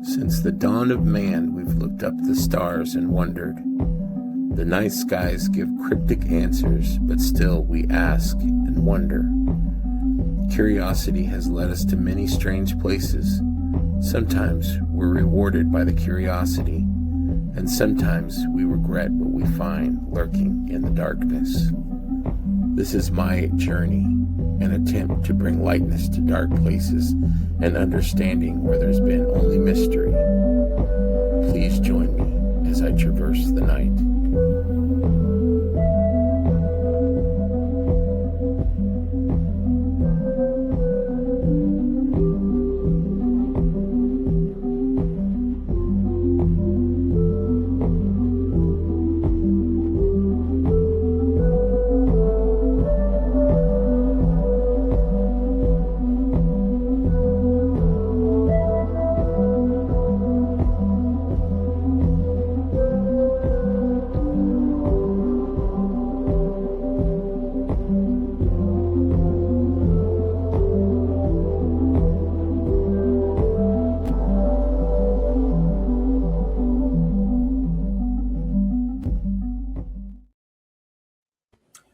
Since the dawn of man, we've looked up the stars and wondered. The night skies give cryptic answers, but still we ask and wonder. Curiosity has led us to many strange places. Sometimes we're rewarded by the curiosity, and sometimes we regret what we find lurking in the darkness. This is my journey, an attempt to bring lightness to dark places and understanding where there's been only mystery. Please join me as I traverse the night.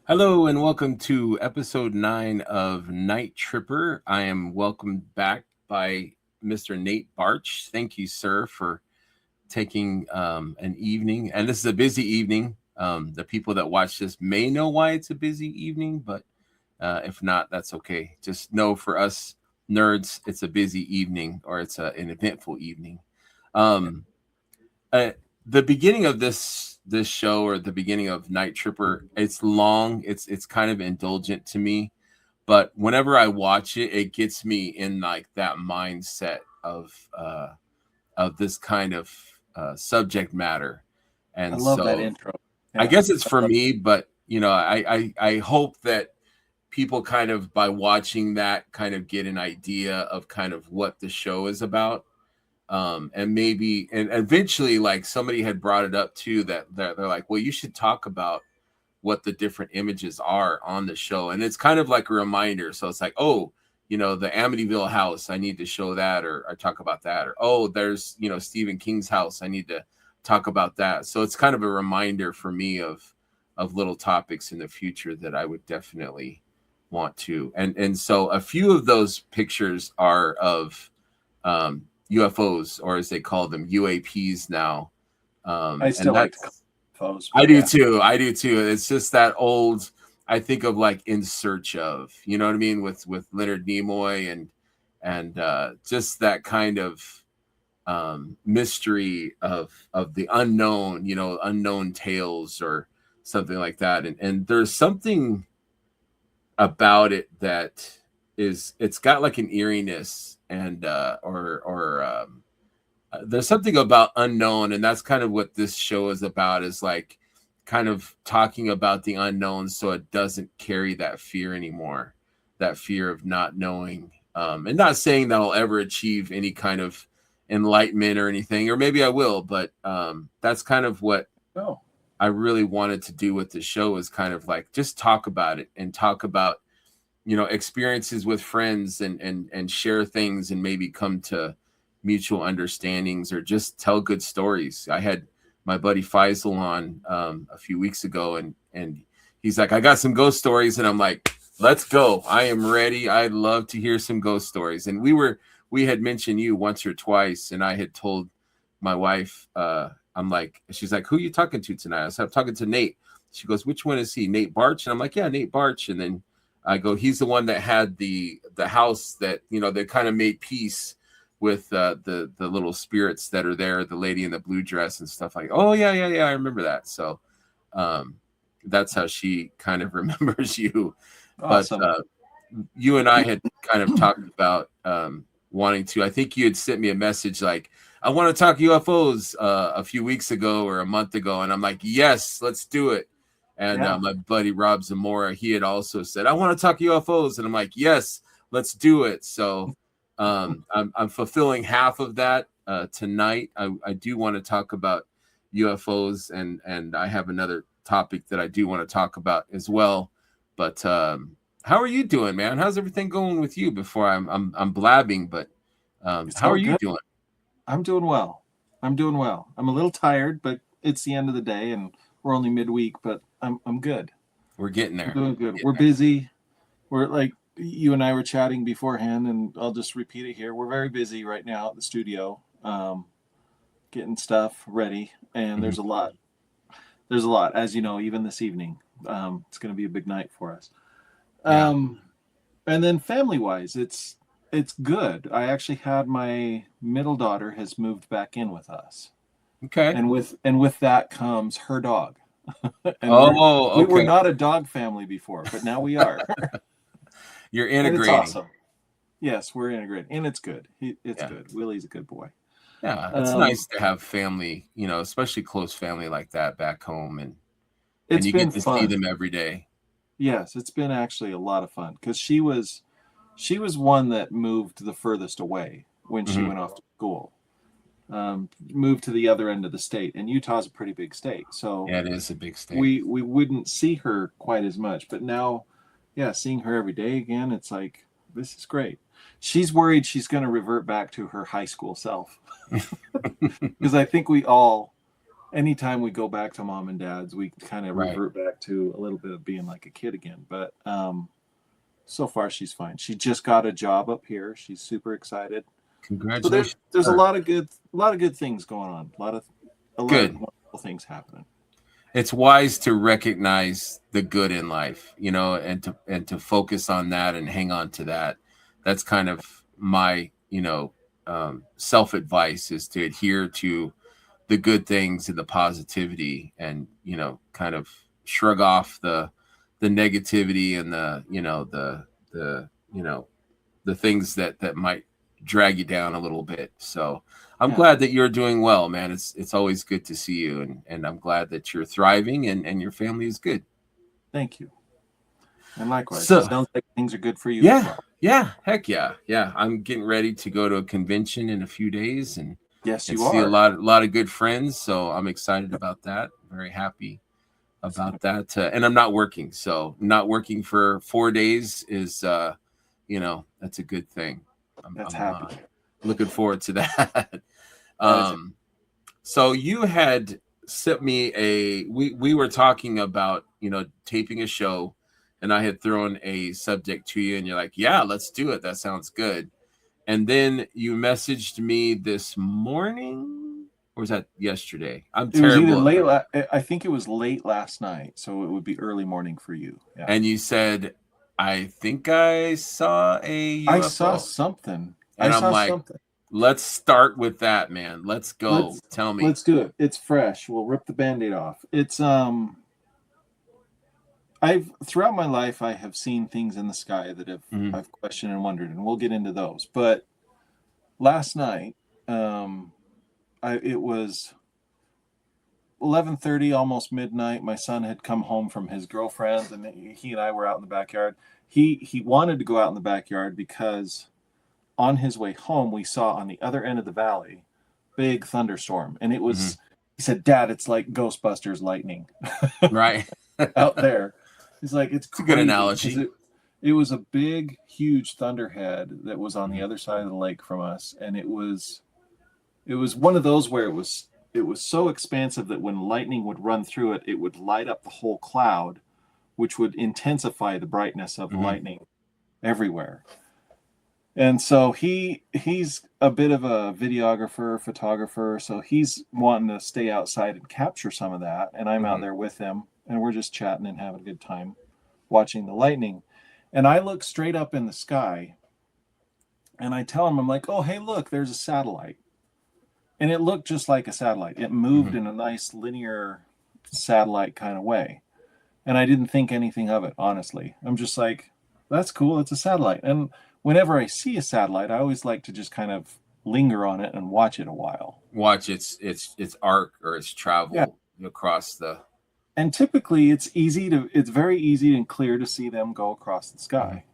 Hello and welcome to episode 9 of Nighttripper. I am welcomed back by Mr. Nate Baertsch. Thank you, sir, for taking an evening. And this is a busy evening. The people that watch this may know why it's a busy evening, but if not, that's okay. Just know for us nerds, it's a busy evening, or it's an eventful evening. The beginning of this show, or the beginning of Nighttripper, it's long, it's kind of indulgent to me, but whenever I watch it, it gets me in like that mindset of this kind of subject matter. And I love that intro. Yeah. I guess it's for me, but you know, I hope that people kind of, by watching that, kind of get an idea of kind of what the show is about. And maybe, and eventually, like somebody had brought it up too, that they're like, well, you should talk about what the different images are on the show. And it's kind of like a reminder. So it's like, oh, you know, the Amityville house, I need to show that, or talk about that. Or, oh, there's, you know, Stephen King's house, I need to talk about that. So it's kind of a reminder for me of little topics in the future that I would definitely want to. And so a few of those pictures are of, UFOs, or as they call them, UAPs now. I still like to call UFOs. I do too. I do too. It's just that old, I think of like In Search Of, you know what I mean? With Leonard Nimoy and just that kind of mystery of the unknown, you know, unknown tales or something like that. And there's something about it that it's got like an eeriness, and there's something about unknown, and that's kind of what this show is about, is like kind of talking about the unknown, so it doesn't carry that fear anymore, that fear of not knowing. And not saying that I'll ever achieve any kind of enlightenment or anything, or maybe I will, but that's kind of what I really wanted to do with the show, is kind of like just talk about it, and talk about, you know, experiences with friends, and share things, and maybe come to mutual understandings, or just tell good stories. I had my buddy Faisal on a few weeks ago, and he's like, I got some ghost stories, and I'm like, let's go. I am ready. I'd love to hear some ghost stories. And we had mentioned you once or twice, and I had told my wife, I'm like, she's like, who are you talking to tonight? I said, I'm talking to Nate. She goes, which one is he? Nate Baertsch? And I'm like, yeah, Nate Baertsch. And then I go, he's the one that had the house that, you know, they kind of made peace with the little spirits that are there, the lady in the blue dress and stuff. Like, oh yeah, I remember that. So that's how she kind of remembers you. Awesome. But you and I had kind of talked about wanting to, I think you had sent me a message like, I want to talk UFOs a few weeks ago or a month ago. And I'm like, yes, let's do it. And my buddy Rob Zamora, he had also said, I want to talk UFOs. And I'm like, yes, let's do it. So I'm fulfilling half of that tonight. I do want to talk about UFOs, and I have another topic that I do want to talk about as well. But how are you doing, man? How's everything going with you? Before I'm blabbing, but how are you doing? I'm doing well. I'm doing well. I'm a little tired, but it's the end of the day and we're only midweek, but I'm good. We're getting there. I'm doing good. We're busy. We're like you and I were chatting beforehand, and I'll just repeat it here. We're very busy right now at the studio, getting stuff ready, and there's a lot. There's a lot, as you know, even this evening. It's going to be a big night for us. And then family-wise, it's good. I actually had my middle daughter has moved back in with us. Okay. And with that comes her dog. And okay. We were not a dog family before, but now we are. You're integrating. And it's awesome. Yes, we're integrating, and it's good. It's good. Willie's a good boy. Yeah, it's nice to have family, especially close family like that back home, and you get to see them every day. Yes, it's been actually a lot of fun because she was one that moved the furthest away when she went off to school. Moved to the other end of the state, and Utah's a pretty big state, so yeah, it is a big state. We wouldn't see her quite as much, but now, seeing her every day again, it's like, this is great. She's worried she's going to revert back to her high school self, because I think we all, anytime we go back to mom and dad's, we kind of revert back to a little bit of being like a kid again. But so far she's fine. She just got a job up here. She's super excited. Congratulations. So there's a lot of good things going on. A lot of wonderful things happening. It's wise to recognize the good in life, and to focus on that and hang on to that. That's kind of my, self-advice, is to adhere to the good things and the positivity, and, kind of shrug off the negativity and the things that might drag you down a little bit. So I'm glad that you're doing well, man. It's always good to see you, and I'm glad that you're thriving and your family is good. Thank you. And likewise, so, it sounds like things are good for you. Yeah, as well. Yeah, heck yeah. I'm getting ready to go to a convention in a few days, and see a lot of good friends. So I'm excited about that. Very happy about that. And I'm not working, so not working for 4 days is, that's a good thing. I'm happy. Looking forward to that. So you had sent me we were talking about, taping a show, and I had thrown a subject to you, and you're like, yeah, let's do it. That sounds good. And then you messaged me this morning, or was that yesterday? I'm terrible. It was either I think it was late last night, so it would be early morning for you. Yeah. And you said, I think I saw a UFO. I saw something. And I'm like, let's start with that, man. Let's go. Tell me. Let's do it. It's fresh. We'll rip the Band-Aid off. It's throughout my life, I have seen things in the sky that I've questioned and wondered, and we'll get into those. But last night, it was 11:30, almost midnight. My son had come home from his girlfriend, and he and I were out in the backyard. He wanted to go out in the backyard because on his way home, we saw on the other end of the valley, big thunderstorm, and it was. He said, "Dad, it's like Ghostbusters lightning." Right. Out there. He's like, it's a good analogy. It was a big, huge thunderhead that was on the other side of the lake from us, and it was one of those where it was so expansive that when lightning would run through it, it would light up the whole cloud, which would intensify the brightness of the lightning everywhere. And so he's a bit of a videographer, photographer, so he's wanting to stay outside and capture some of that, and I'm out there with him. And we're just chatting and having a good time watching the lightning. And I look straight up in the sky, and I tell him, I'm like, oh, hey, look, there's a satellite. And it looked just like a satellite. It moved in a nice linear satellite kind of way. And I didn't think anything of it, honestly. I'm just like, that's cool. It's a satellite. And whenever I see a satellite, I always like to just kind of linger on it and watch it a while. Watch its arc or its travel across the... And typically it's very easy and clear to see them go across the sky.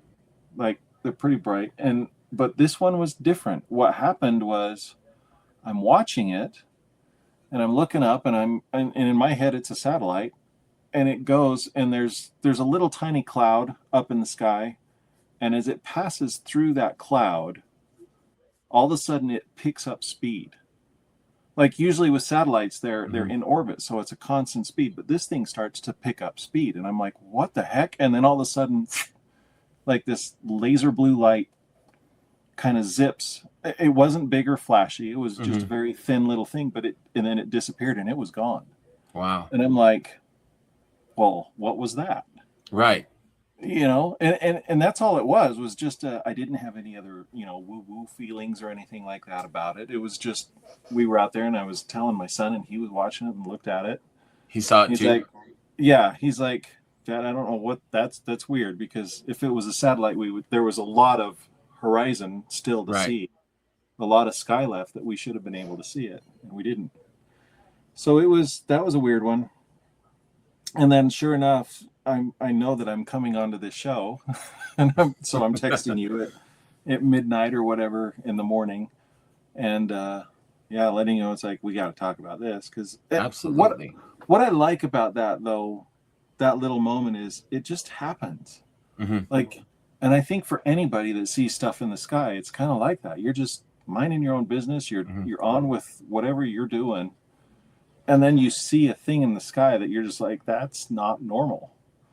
Like, they're pretty bright. But this one was different. What happened was I'm watching it and I'm looking up, and in my head it's a satellite, and it goes, and there's a little tiny cloud up in the sky, and as it passes through that cloud, all of a sudden it picks up speed. Like usually with satellites, they're in orbit, so it's a constant speed. But this thing starts to pick up speed, and I'm like, what the heck? And then all of a sudden, like this laser blue light kind of zips. It wasn't big or flashy. It was just a very thin little thing, and then it disappeared and it was gone. Wow. And I'm like, well, what was that? Right. You know, and that's all it was just I didn't have any other, woo-woo feelings or anything like that about it. It was just, we were out there and I was telling my son and he was watching it and looked at it. He saw it He's too? like, yeah, he's like, Dad, I don't know what that's weird, because if it was a satellite, there was a lot of horizon still to see, a lot of sky left that we should have been able to see it, and we didn't. So that was a weird one. And then sure enough, I know that I'm coming onto this show, and so I'm texting you at midnight or whatever in the morning, and letting you know it's like, we got to talk about this, because absolutely. What I like about that, though, that little moment, is it just happens. Like, and I think for anybody that sees stuff in the sky, it's kind of like that. You're just minding your own business. You're on with whatever you're doing, and then you see a thing in the sky that you're just like, that's not normal.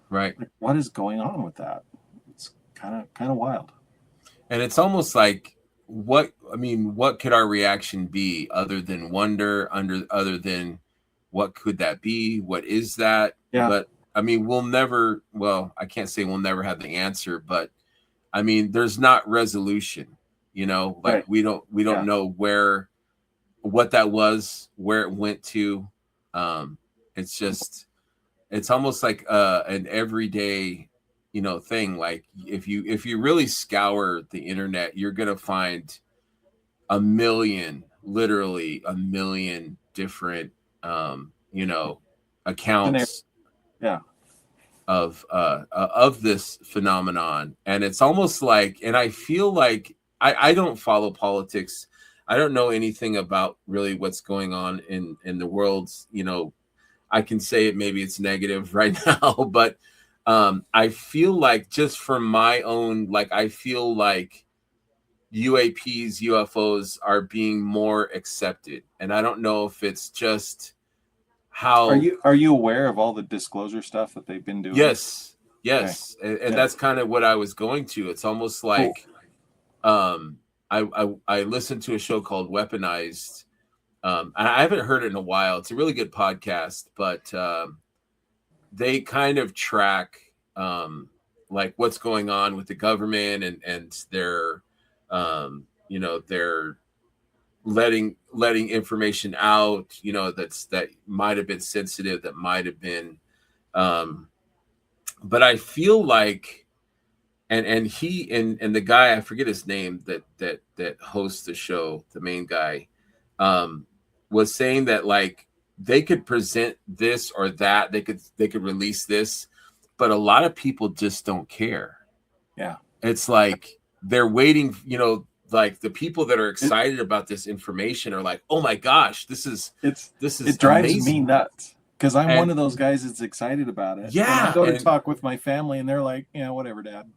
Right. Like, what is going on with that? It's kind of wild. And it's almost like, what could our reaction be other than wonder, other than what could that be? What is that? Yeah. But I mean, I can't say we'll never have the answer, but I mean, there's not resolution, like we don't know what that was, where it went to. It's almost like an everyday, thing. Like if you really scour the internet, you're going to find literally a million different, accounts of this phenomenon. And it's almost like, and I feel like I don't follow politics. I don't know anything about really what's going on in the world. I can say maybe it's negative right now, but I feel like, just from my own, like, I feel like UAPs, UFOs are being more accepted. And I don't know if it's just how... Are you aware of all the disclosure stuff that they've been doing? Yes. Okay. And that's kind of what I was going to. It's almost like, I listened to a show called Weaponized. I haven't heard it in a while. It's a really good podcast, but they kind of track like what's going on with the government, and they're they're letting information out, that might have been sensitive, that might have been, but I feel like, and he and the guy, I forget his name, that hosts the show, the main guy, was saying that, like, they could present this or that, they could release this, but a lot of people just don't care. Yeah. It's like they're waiting, like the people that are excited about this information are like, oh my gosh, it drives amazing. Me nuts, because I'm one of those guys that's excited about it. Yeah. And I go to talk with my family and they're like, yeah, whatever, Dad.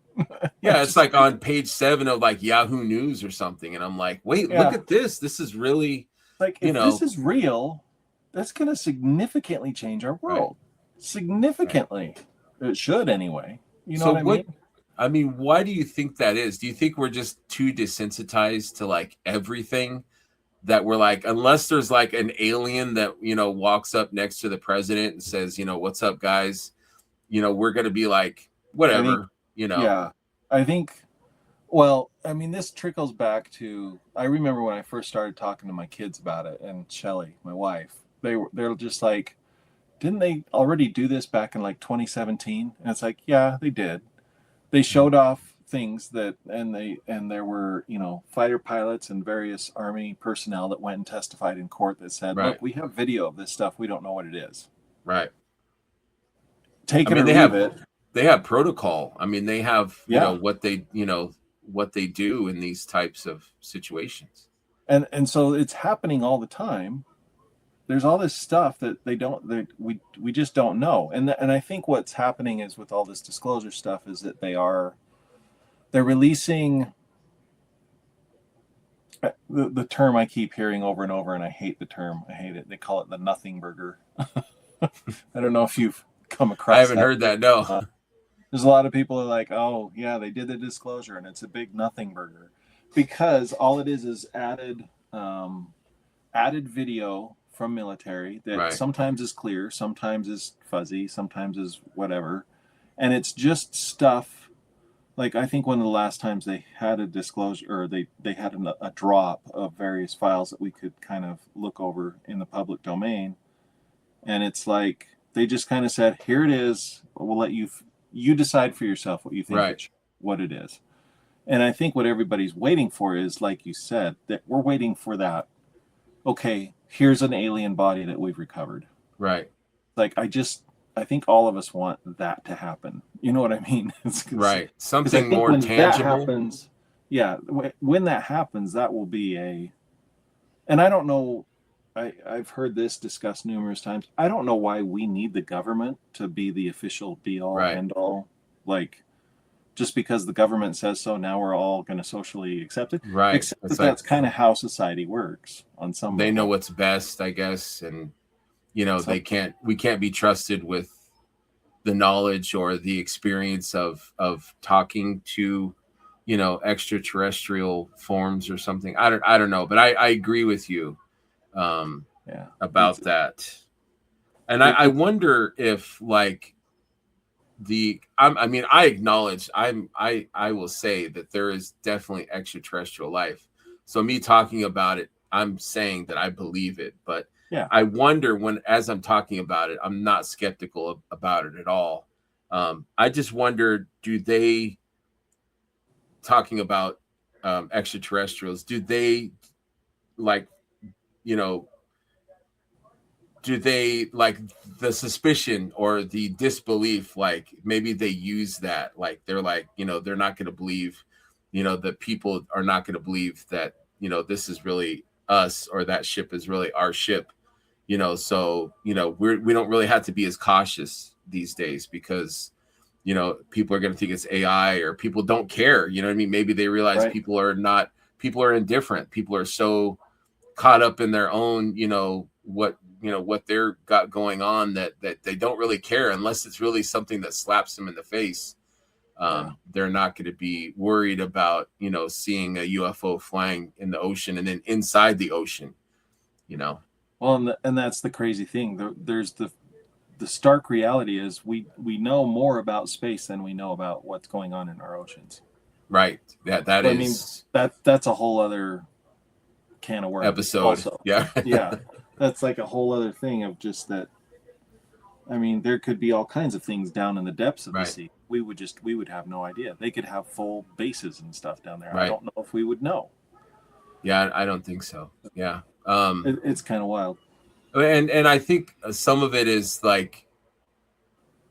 Yeah, it's like on page 7 of like Yahoo News or something, and I'm like, wait, look at this. This is really, like, if this is real, that's going to significantly change our world. Right. Significantly. Right. It should anyway. You know what I mean? I mean, why do you think that is? Do you think we're just too desensitized to like everything, that we're like, unless there's like an alien that, walks up next to the president and says, what's up, guys? We're going to be like, whatever, Yeah, I think, well, I mean, this trickles back to, I remember when I first started talking to my kids about it, and Shelly, my wife, they're just like, didn't they already do this back in like 2017? And it's like, yeah, they did. They showed off things and there were, fighter pilots and various Army personnel that went and testified in court that said, look, we have video of this stuff. We don't know what it is. Right. Take it or leave it. They have protocol. I mean, they have, what they do in these types of situations. And so it's happening all the time. There's all this stuff that we just don't know. And I think what's happening is, with all this disclosure stuff, is that they're releasing, the term I keep hearing over and over, and I hate the term. I hate it. They call it the nothing burger. I don't know if you've come across. I haven't heard that. No. There's a lot of people are like, oh yeah, they did the disclosure, and it's a big nothing burger, because all it is added video from military that Right. sometimes is clear, sometimes is fuzzy, sometimes is whatever, and it's just stuff. Like, I think one of the last times they had a disclosure, or they had a drop of various files that we could kind of look over in the public domain. And it's like, they just kind of said, here it is. We'll let you decide for yourself what you think, Right. what it is. And I think what everybody's waiting for is, like you said, that we're waiting for that. Okay, here's an alien body that we've recovered. Right. Like, I think all of us want that to happen. You know what I mean? Right. Something more when tangible. That happens, yeah, when that happens, that will be and I don't know, I've heard this discussed numerous times. I don't know why we need the government to be the official be-all, Right. end-all. Like, just because the government says so, now we're all going to socially accept it. Right. Except that's kind of how society works on some They level. know what's best, I guess, and we can't be trusted with the knowledge or the experience of talking to extraterrestrial forms or something. I don't know, but I agree with you about that. And I wonder if, like, I acknowledge, I will say that there is definitely extraterrestrial life. So me talking about it, I'm saying that I believe it, but yeah, I wonder as I'm talking about it, I'm not skeptical about it at all. I just wonder, do they, talking about extraterrestrials, do they like, do they like the suspicion or the disbelief, like maybe they use that, like they're like, they're not going to believe, that people are not going to believe that, this is really us, or that ship is really our ship, so, we don't really have to be as cautious these days, because, people are going to think it's AI, or people don't care. You know what I mean? Maybe they realize people are indifferent. People are so caught up in their own, what they're got going on, that they don't really care, unless it's really something that slaps them in the face. They're not going to be worried about, seeing a UFO flying in the ocean and then inside the ocean, Well, and that's the crazy thing. There's the stark reality is we know more about space than we know about what's going on in our oceans. Right. That is. I mean, that's a whole other can of worms episode. Also. Yeah. Yeah. That's like a whole other thing of just that. I mean, there could be all kinds of things down in the depths of the sea. We would have no idea. They could have full bases and stuff down there. I don't know if we would know. Yeah, I don't think so. Yeah. It's kind of wild. And I think some of it is like,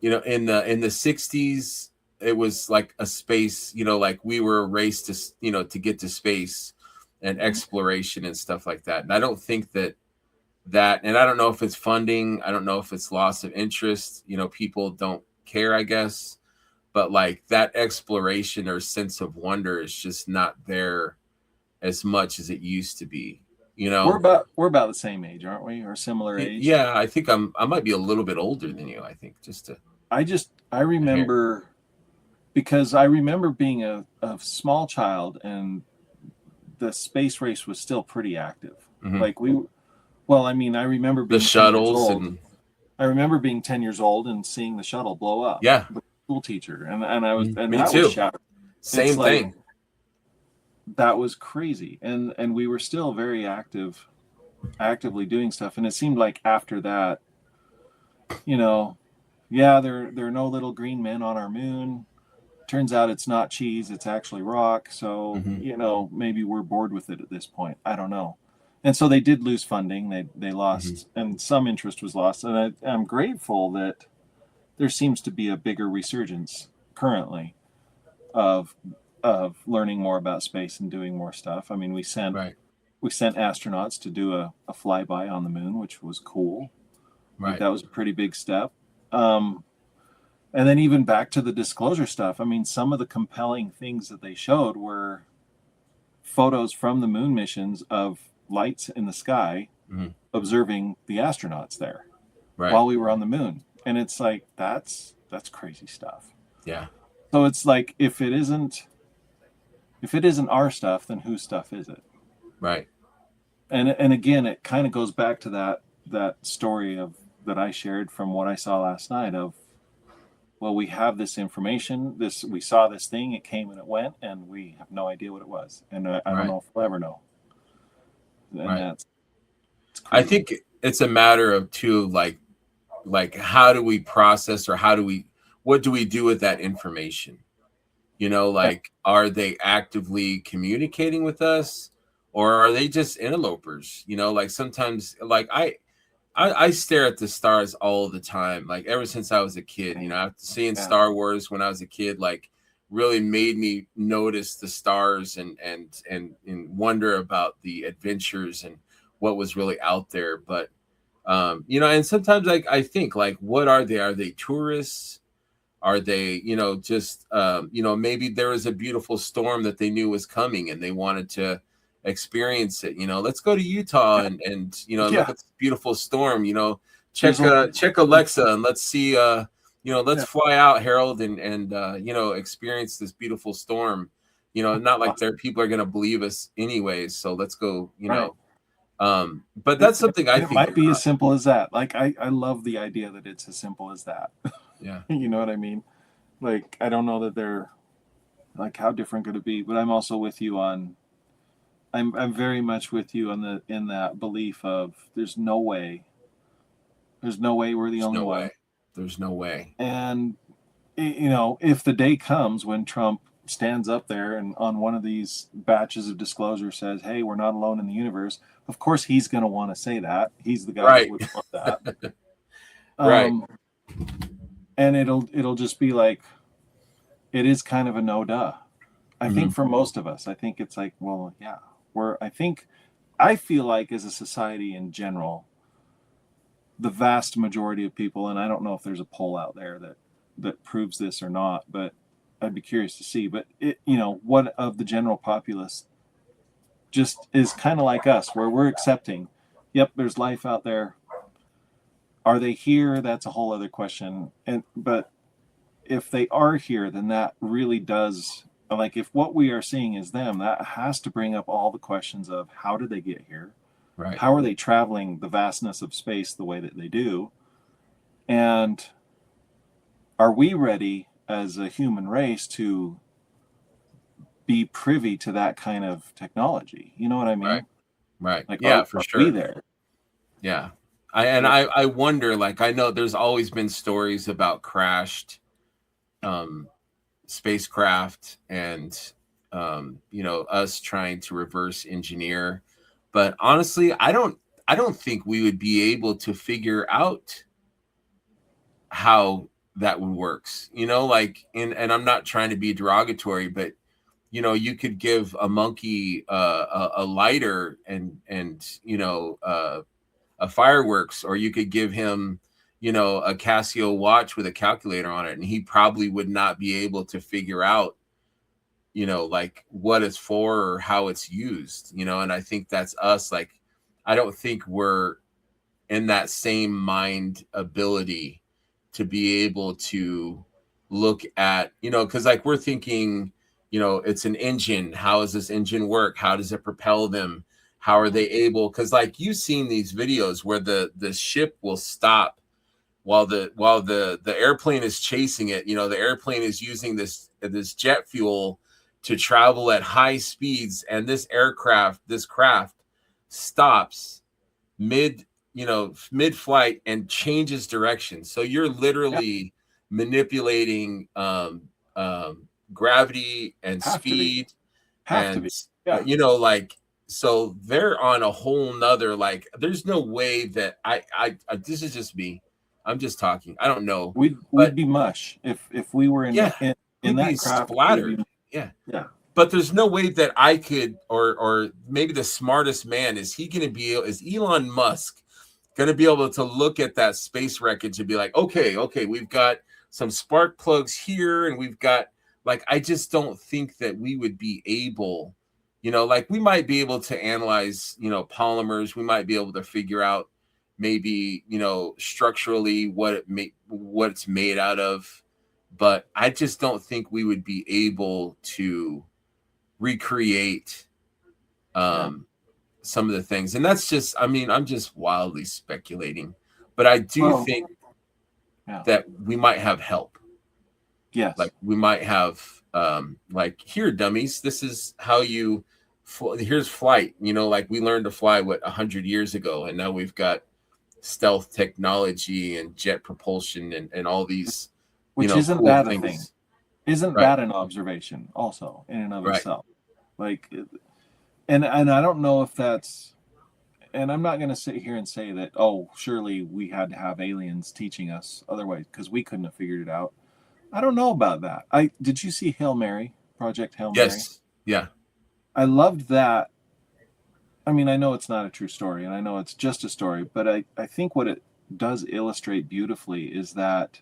in the 60s, it was like a space, like we were a race to, to get to space and exploration and stuff like that. And I don't think that, and I don't know if it's funding, I don't know if it's loss of interest, people don't care, I guess, but like that exploration or sense of wonder is just not there as much as it used to be. We're about the same age, aren't we? Or similar age? Yeah, I think I might be a little bit older than you. I think I remember, because I remember being a small child, and the space race was still pretty active. Mm-hmm. Like I remember being the shuttles, I remember being 10 years old and seeing the shuttle blow up. Yeah, with a school teacher, and I was, and me that too. Was shattered. Same thing. Like, that was crazy, and we were still very actively doing stuff, and it seemed like after that, there are no little green men on our moon. Turns out it's not cheese, it's actually rock. So maybe we're bored with it at this point. I don't know. And so they did lose funding. They lost, and some interest was lost. And I'm grateful that there seems to be a bigger resurgence currently of learning more about space and doing more stuff. I mean, we sent astronauts to do a flyby on the moon, which was cool. Right. Like, that was a pretty big step. And then even back to the disclosure stuff. I mean, some of the compelling things that they showed were photos from the moon missions of lights in the sky observing the astronauts there while we were on the moon. And it's like, that's crazy stuff. Yeah. So it's like, if it isn't our stuff, then whose stuff is it? Right. And again, it kind of goes back to that story that I shared from what I saw last night of, well, we have this information, we saw this thing, it came and it went, and we have no idea what it was. And I don't know if we'll ever know. And that's I think it's a matter of too, like how do we process, or what do we do with that information? You know, like, are they actively communicating with us, or are they just interlopers? You know, like sometimes, like I stare at the stars all the time, like ever since I was a kid. You know, after seeing Star Wars when I was a kid, like really made me notice the stars and wonder about the adventures and what was really out there. But you know, and sometimes I think, like, what are they? Are they tourists? Are they, you know, just you know, maybe there was a beautiful storm that they knew was coming and they wanted to experience it. You know, let's go to Utah and you know, look at this beautiful storm. You know, check Alexa and let's see. You know, let's fly out, Harold, and you know, experience this beautiful storm. You know, not like people are gonna believe us anyways. So let's go. You know. But that's something I think might be as simple as that. Like, I love the idea that it's as simple as that. Yeah. You know what I mean? Like, I don't know that they're, like, how different could it be? But I'm also with you on, I'm very much with you on in that belief of there's no way we're the only one. There's no way. And, you know, if the day comes when Trump stands up there and on one of these batches of disclosure says, hey, we're not alone in the universe, of course he's going to want to say that. He's the guy that would want that. Right. And it'll just be like, it is kind of a no duh. I think for most of us, I think it's like, well, yeah, I feel like as a society in general, the vast majority of people, and I don't know if there's a poll out there that proves this or not, but I'd be curious to see. But you know, what of the general populace just is kind of like us, where we're accepting, yep, there's life out there. Are they here? That's a whole other question. But if they are here, then that really does, like, if what we are seeing is them, that has to bring up all the questions of how did they get here? Right. How are they traveling the vastness of space the way that they do? And are we ready as a human race to be privy to that kind of technology? You know what I mean? Right. Like, yeah, for sure. Be there. Yeah. I wonder, like, I know there's always been stories about crashed spacecraft and you know, us trying to reverse engineer, but honestly, I don't think we would be able to figure out how that one works. You know, like, and I'm not trying to be derogatory, but you know, you could give a monkey a lighter and you know, a fireworks, or you could give him, you know, a Casio watch with a calculator on it, and he probably would not be able to figure out, you know, like what it's for or how it's used, you know. And I think that's us. Like, I don't think we're in that same mind ability to be able to look at, you know, because like we're thinking, you know, it's an engine. How does this engine work? How does it propel them? How are they able? Because like you've seen these videos where the ship will stop while the airplane is chasing it. You know, the airplane is using this jet fuel to travel at high speeds, and this craft stops mid-flight and changes direction. So you're literally manipulating gravity and speed, and you know, like, so they're on a whole nother, like, there's no way that I this is just me. I'm just talking. I don't know. We'd be mush if we were in that craft. Splattered. Yeah. But there's no way that I could, or maybe the smartest man, is Elon Musk going to be able to look at that space wreckage and be like, okay, we've got some spark plugs here, and we've got, like, I just don't think that we would be able You know, like we might be able to analyze, you know, polymers. We might be able to figure out maybe, you know, structurally what it's made out of. But I just don't think we would be able to recreate some of the things. And that's just, I mean, I'm just wildly speculating. But I do think that we might have help. Yes. Like we might have like, here, dummies, this is how you here's flight. You know, like we learned to fly 100 years ago, and now we've got stealth technology and jet propulsion and all these, which you know, isn't cool that things. a thing? Isn't that an observation also in and of itself? Like, and I don't know if that's, and I'm not going to sit here and say that, oh, surely we had to have aliens teaching us otherwise because we couldn't have figured it out. I don't know about that. Did you see Hail Mary, Project Hail Mary? Yes. Yeah. I loved that. I mean, I know it's not a true story, and I know it's just a story, but I think what it does illustrate beautifully is that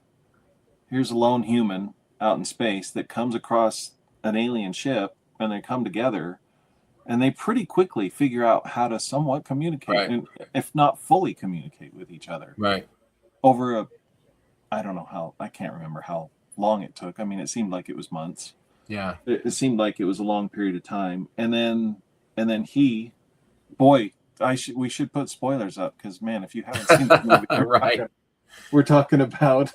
here's a lone human out in space that comes across an alien ship, and they come together, and they pretty quickly figure out how to somewhat communicate, and if not fully communicate with each other. Right. Over I don't know how, I can't remember how long it took. I mean, it seemed like it was months. Yeah. It seemed like it was a long period of time. And then he, boy, we should put spoilers up because, man, if you haven't seen the movie, we're talking about.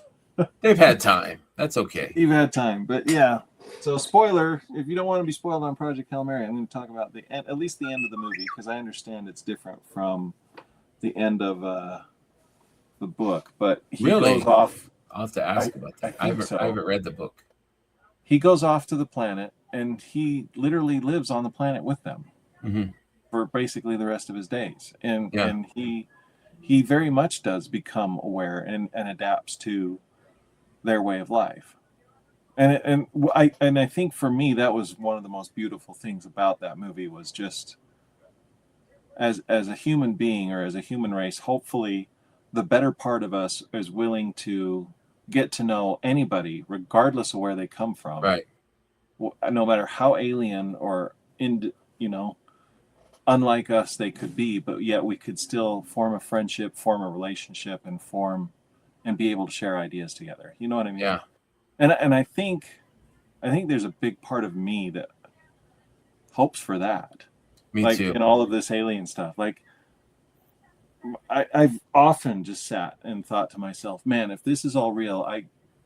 They've had time. That's okay. You've had time, but yeah. So, spoiler, if you don't want to be spoiled on Project Hail Mary, I'm going to talk about at least the end of the movie, because I understand it's different from the end of the book. But he goes off. I'll have to ask about that. I haven't read the book. He goes off to the planet, and he literally lives on the planet with them for basically the rest of his days. And he very much does become aware and adapts to their way of life. And I think for me that was one of the most beautiful things about that movie, was just as a human being, or as a human race, hopefully the better part of us is willing to get to know anybody regardless of where they come from, right? No matter how alien or unlike us they could be, but yet we could still form a friendship, form a relationship, and be able to share ideas together. You know what I mean? Yeah. And I think there's a big part of me that hopes for that. Me too. In all of this alien stuff, like I've often just sat and thought to myself, man, if this is all real,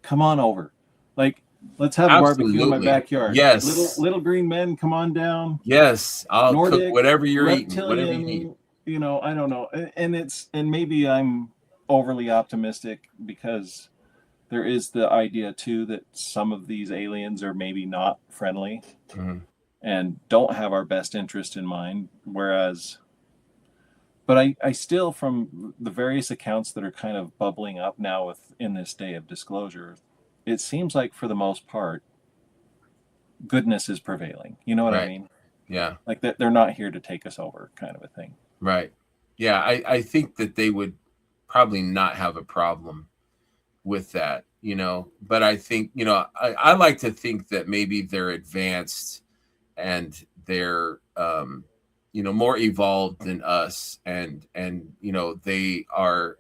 come on over. Like, let's have a barbecue in my backyard. Yes. Little green men, come on down. Yes. I'll Nordic, cook whatever you're reptilian, eating, whatever you eat. I don't know. And maybe I'm overly optimistic, because there is the idea too that some of these aliens are maybe not friendly and don't have our best interest in mind. But I still, from the various accounts that are kind of bubbling up now in this day of disclosure, it seems like for the most part, goodness is prevailing. You know what I mean? Yeah. Like that they're not here to take us over, kind of a thing. Right. Yeah. I think that they would probably not have a problem with that, but I think, I like to think that maybe they're advanced and they're, more evolved than us, and they are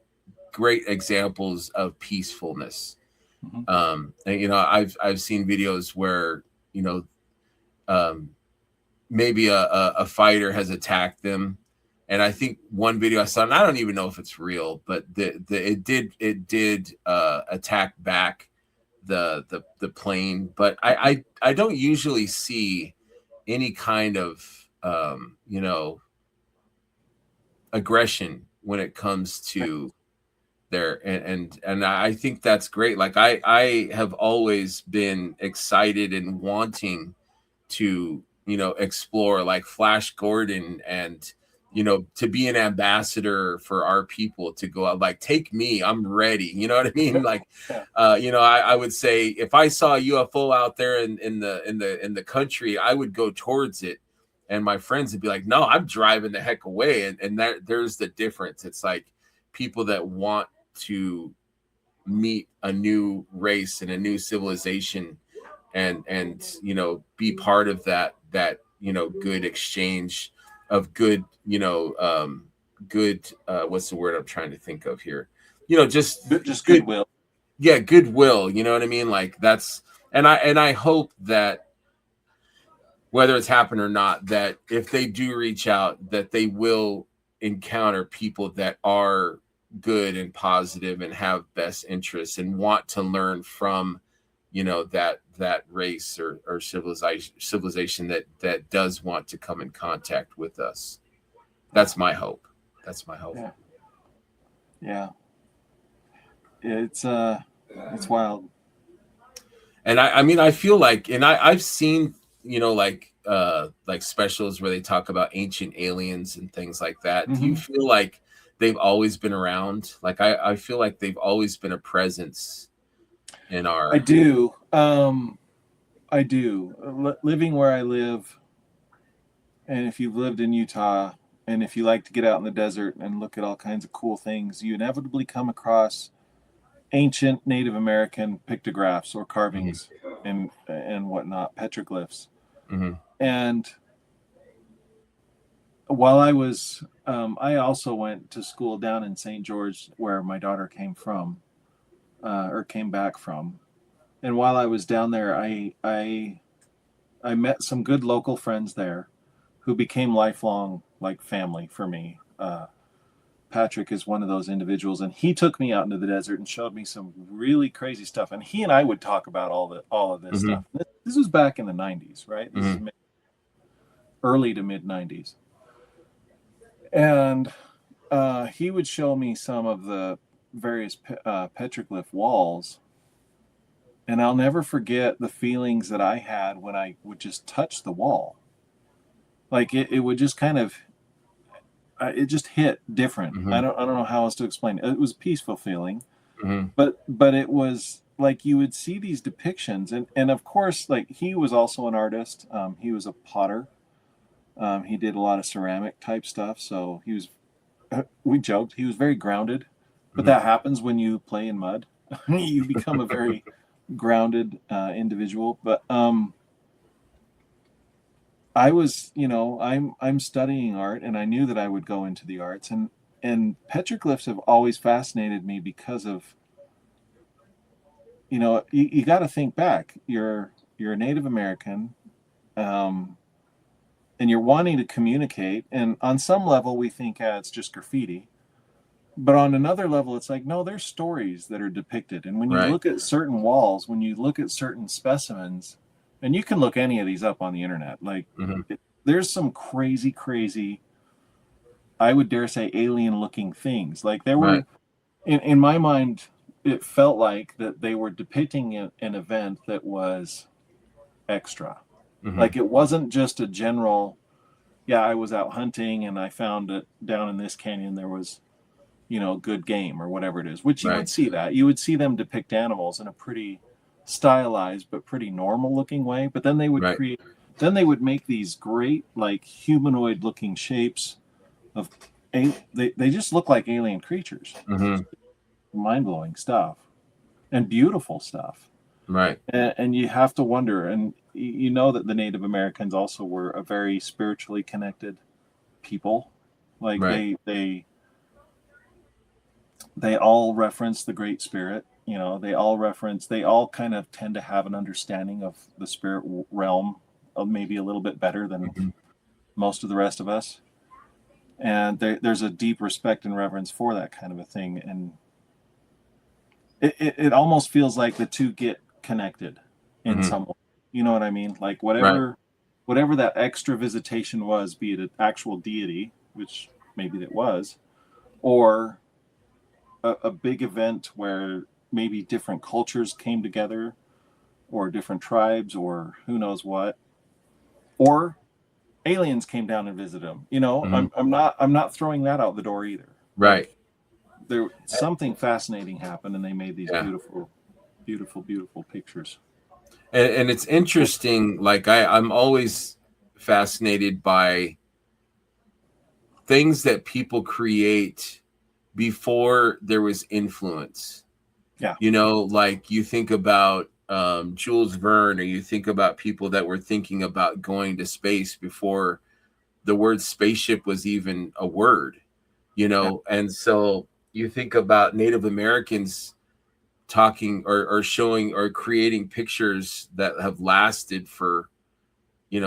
great examples of peacefulness. And I've seen videos where maybe a fighter has attacked them, and I think one video I saw, and I don't even know if it's real, but it did attack back the plane, but I don't usually see any kind of aggression when it comes to there, and I think that's great. Like I have always been excited and wanting to explore, like Flash Gordon, and to be an ambassador for our people, to go out, like, take me, I'm ready. You know what I mean? Like, I would say if I saw a UFO out there in the country, I would go towards it, and my friends would be like, no, I'm driving the heck away. And there's the difference. It's like people that want to meet a new race and a new civilization, and be part of that good exchange of good, good, what's the word I'm trying to think of here? Just good, goodwill. Yeah, goodwill. You know what I mean? Like that's, and I hope that whether it's happened or not, that if they do reach out, that they will encounter people that are good and positive and have best interests and want to learn from, that race or civilization that does want to come in contact with us. That's my hope. That's my hope. Yeah. It's wild. And I feel like, and I've seen, like specials where they talk about ancient aliens and things like that. Mm-hmm. Do you feel like they've always been around? Like I feel like they've always been a presence in our. I do. I do. Living where I live, and if you've lived in Utah, and if you like to get out in the desert and look at all kinds of cool things, you inevitably come across ancient Native American pictographs or carvings and whatnot, petroglyphs. Mm-hmm. And while I was, I also went to school down in St. George, where my daughter came from, or came back from. And while I was down there, I met some good local friends there, who became lifelong like family for me. Patrick is one of those individuals, and he took me out into the desert and showed me some really crazy stuff. And he and I would talk about all of this stuff. This was back in the 90s, right? This is early to mid 90s. And he would show me some of the various petroglyph walls. And I'll never forget the feelings that I had when I would just touch the wall. Like it would just kind of, it just hit different. I don't know how else to explain it. It was a peaceful feeling, but it was like you would see these depictions, and of course, like he was also an artist. He was a potter. He did a lot of ceramic type stuff. So he was, we joked, he was very grounded, but that happens when you play in mud. You become a very grounded individual. But I was, I'm studying art, and I knew that I would go into the arts, and petroglyphs have always fascinated me because of, you got to think back. You're a Native American, and you're wanting to communicate, and on some level we think, it's just graffiti, but on another level it's like, no, there's stories that are depicted. And when you look at certain walls, when you look at certain specimens, and you can look any of these up on the internet, like there's some crazy, I would dare say, alien looking things. Like there were, in my mind, it felt like that they were depicting an event that was extra. Like it wasn't just a general, I was out hunting and I found it down in this canyon, there was, good game or whatever it is, which you would see that. You would see them depict animals in a pretty stylized but pretty normal looking way. But then they would they would make these great, like, humanoid looking shapes of, they just look like alien creatures. Mind-blowing stuff and beautiful stuff. And you have to wonder, and that the Native Americans also were a very spiritually connected people. Like they all reference the Great Spirit. They all kind of tend to have an understanding of the spirit realm, maybe a little bit better than most of the rest of us. And there's a deep respect and reverence for that kind of a thing. And it almost feels like the two get connected in some way. You know what I mean? Like whatever that extra visitation was, be it an actual deity, which maybe it was, or a big event where maybe different cultures came together, or different tribes, or who knows what, or aliens came down and visited them. I'm not throwing that out the door either. There something fascinating happened, and they made these beautiful pictures. And it's interesting. Like I'm always fascinated by things that people create before there was influence. Like you think about Jules Verne, or you think about people that were thinking about going to space before the word spaceship was even a word, and so you think about Native Americans talking or showing or creating pictures that have lasted for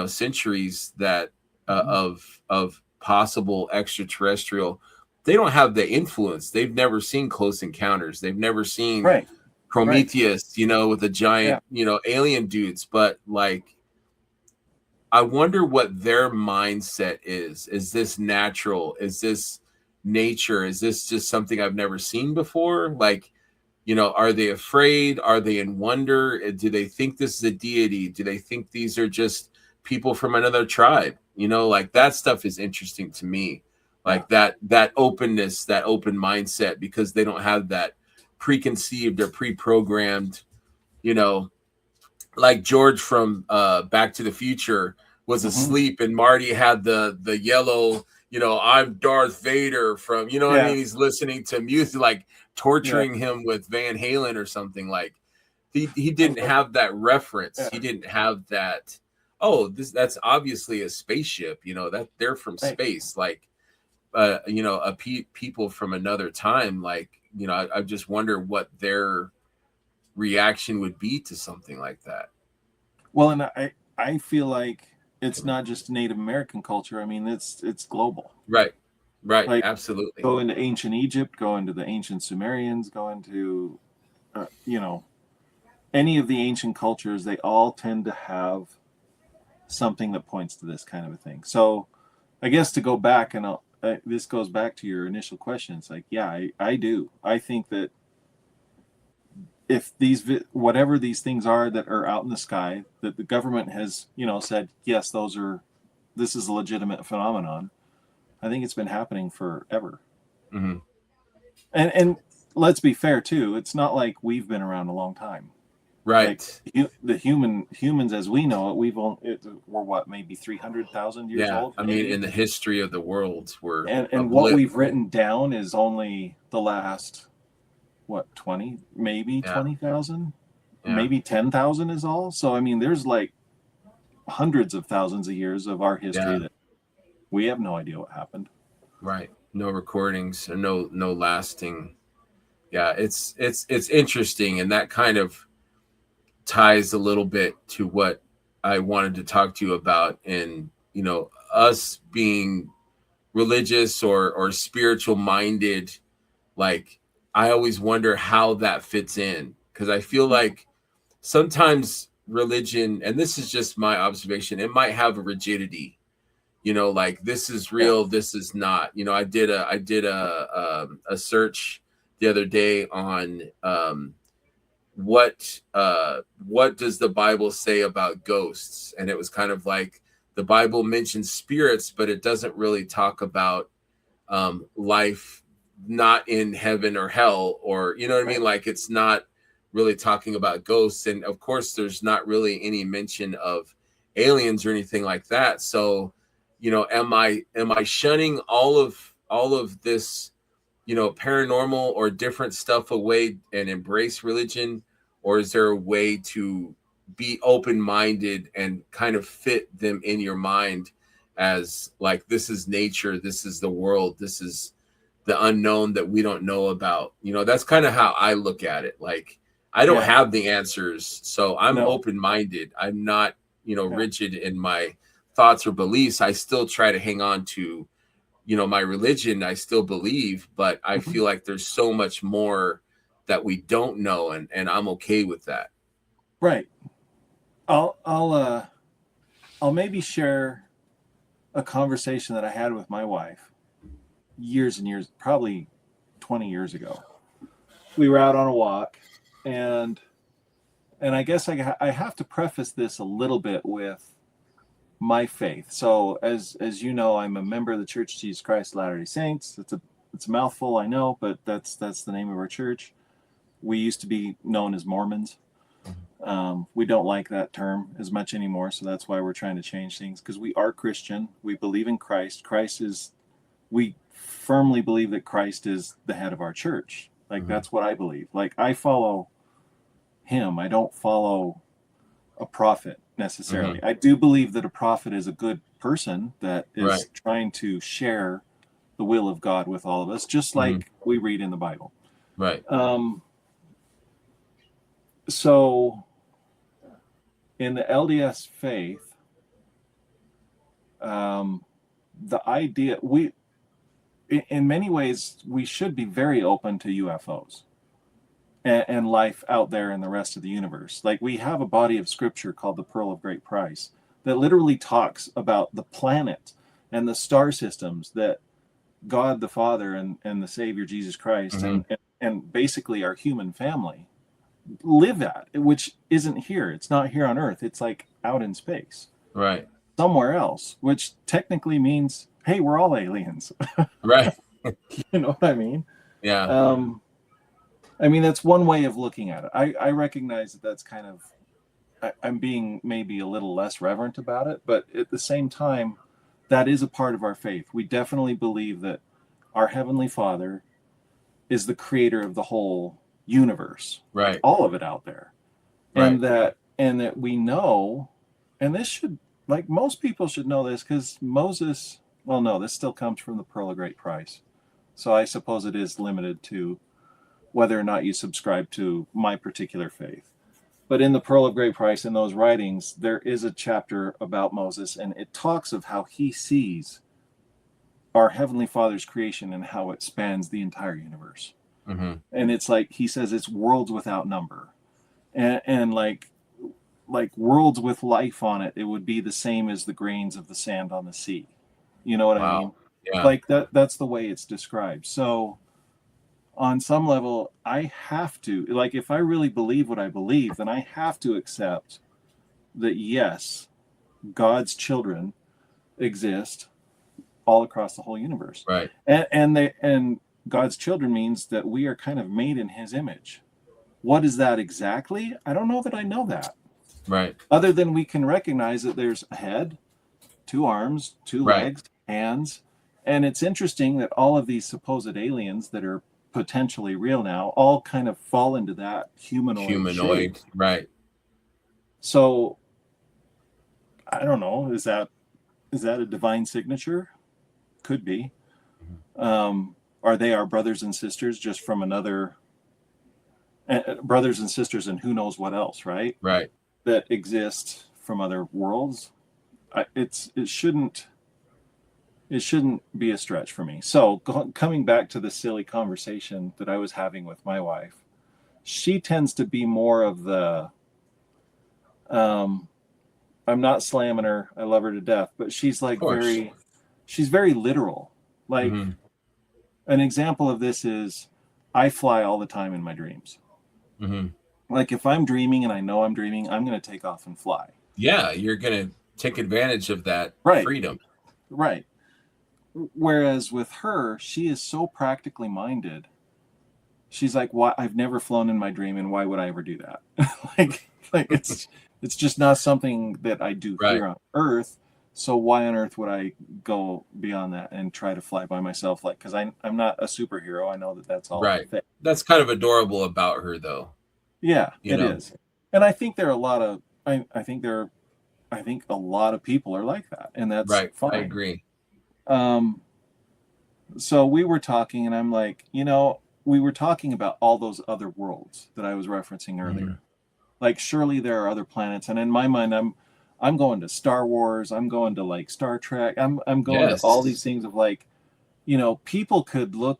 centuries, that of possible extraterrestrial. They don't have the influence. They've never seen Close Encounters. They've never seen Prometheus, with the giant, alien dudes. But like, I wonder what their mindset is. Is this natural? Is this nature? Is this just something I've never seen before? Like, are they afraid? Are they in wonder? Do they think this is a deity? Do they think these are just people from another tribe? Like, that stuff is interesting to me. Like that openness, that open mindset, because they don't have that preconceived or pre-programmed, like George from Back to the Future was asleep, and Marty had the yellow, I'm Darth Vader from, what I mean? He's listening to music, like torturing him with Van Halen or something. Like, he didn't have that reference. He didn't have that, that's obviously a spaceship, that they're from space. Like, people from another time. Like, I just wonder what their reaction would be to something like that. Well, and I feel like it's not just Native American culture. I mean, it's global. Right. Like, Absolutely. Go into ancient Egypt, go into the ancient Sumerians, go into, any of the ancient cultures. They all tend to have something that points to this kind of a thing. So I guess to go back, and this goes back to your initial question. It's like, I do. I think that if whatever these things are that are out in the sky, that the government has, said, yes, this is a legitimate phenomenon. I think it's been happening forever. Mm-hmm. And let's be fair too. It's not like we've been around a long time. Right. Like, the humans as we know it, we're what, maybe 300,000 years old? I mean, in the history of the world, we're and what we've written down is only the last, what, 20, maybe 20,000, maybe 10,000 is all. So I mean, there's like hundreds of thousands of years of our history that we have no idea what happened. Right. No recordings, or no lasting. Yeah, it's interesting, and that kind of ties a little bit to what I wanted to talk to you about, and us being religious or spiritual minded. Like, I always wonder how that fits in, because I feel like sometimes religion, and this is just my observation, it might have a rigidity, like, this is real, this is not. I did a search the other day on what does the Bible say about ghosts, and it was kind of like the Bible mentions spirits, but it doesn't really talk about life not in heaven or hell, or what I mean? Like, it's not really talking about ghosts, and of course there's not really any mention of aliens or anything like that. So am I shunning all of this paranormal or different stuff away and embrace religion, or is there a way to be open-minded and kind of fit them in your mind as, like, this is nature, this is the world, this is the unknown that we don't know about? That's kind of how I look at it. Like, I don't have the answers, so I'm open-minded. I'm not rigid in my thoughts or beliefs. I still try to hang on to my religion. I still believe, but I feel like there's so much more that we don't know, and I'm okay with that. Right. I'll maybe share a conversation that I had with my wife years and years, probably 20 years ago. We were out on a walk, and I guess I have to preface this a little bit with my faith. So as you know, I'm a member of the Church of Jesus Christ of Latter-day Saints. It's a mouthful, I know, but that's the name of our church. We used to be known as Mormons. We don't like that term as much anymore, so that's why we're trying to change things, because we are Christian. We believe in Christ. We firmly believe that Christ is the head of our church. Like, that's what I believe. Like, I follow him. I don't follow a prophet necessarily. Mm-hmm. I do believe that a prophet is a good person that is Right. trying to share the will of God with all of us, just Mm-hmm. like we read in the Bible. Right. So in the LDS faith, the idea in many ways we should be very open to UFOs and life out there in the rest of the universe. Like, we have a body of scripture called the Pearl of Great Price that literally talks about the planet and the star systems that God the Father and the Savior Jesus Christ Mm-hmm. and basically our human family live at, which isn't here. It's not here on Earth. It's like out in space, Right. somewhere else, which technically means, hey, we're all aliens. Right. You know what I mean? Yeah. I mean, that's one way of looking at it. I recognize that that's kind of, I'm being maybe a little less reverent about it, but at the same time, that is a part of our faith. We definitely believe that our Heavenly Father is the creator of the whole universe, like Right. all of it out there. Right. And that we know, and this should, like, most people should know this, because Moses, well, no, this still comes from the Pearl of Great Price. So I suppose it is limited to whether or not you subscribe to my particular faith. But in the Pearl of Great Price, in those writings, there is a chapter about Moses, and it talks of how he sees our Heavenly Father's creation and how it spans the entire universe. Mm-hmm. And it's like, he says it's worlds without number. And like worlds with life on it, it would be the same as the grains of the sand on the sea. You know what I mean? Wow. Yeah. Like, that's the way it's described. So on some level, I have to, like, if I really believe what I believe, then I have to accept that, yes, God's children exist all across the whole universe. Right. And God's children means that we are kind of made in his image. What is that exactly? I don't know that I know that. Right. Other than we can recognize that there's a head, two arms, two Right. legs, hands. And it's interesting that all of these supposed aliens that are potentially real now all kind of fall into that humanoid shape. Right. So I don't know, is that a divine signature? Could be. Are they our brothers and sisters just from another brothers and sisters and who knows what else, right? Right. That exist from other worlds? It shouldn't be a stretch for me. So coming back to the silly conversation that I was having with my wife, she tends to be more of the, I'm not slamming her, I love her to death, but she's like she's very literal. Like, mm-hmm. An example of this is, I fly all the time in my dreams. Mm-hmm. Like, if I'm dreaming and I know I'm dreaming, I'm going to take off and fly. Yeah, you're going to take advantage of that freedom. Right. Whereas with her, she is so practically minded. She's like, "Why? I've never flown in my dream, and why would I ever do that?" like it's just not something that I do here on Earth. So why on earth would I go beyond that and try to fly by myself? Like, because I'm not a superhero. I know that that's all fake. That's kind of adorable about her, though. Yeah, it is. And I think there are a lot of I think a lot of people are like that, and that's fine. I agree. So we were talking, and I'm like, we were talking about all those other worlds that I was referencing earlier. Mm-hmm. Like, surely there are other planets, and in my mind, I'm going to Star Wars. I'm going to, like, Star Trek. I'm going to all these things of, like, people could look,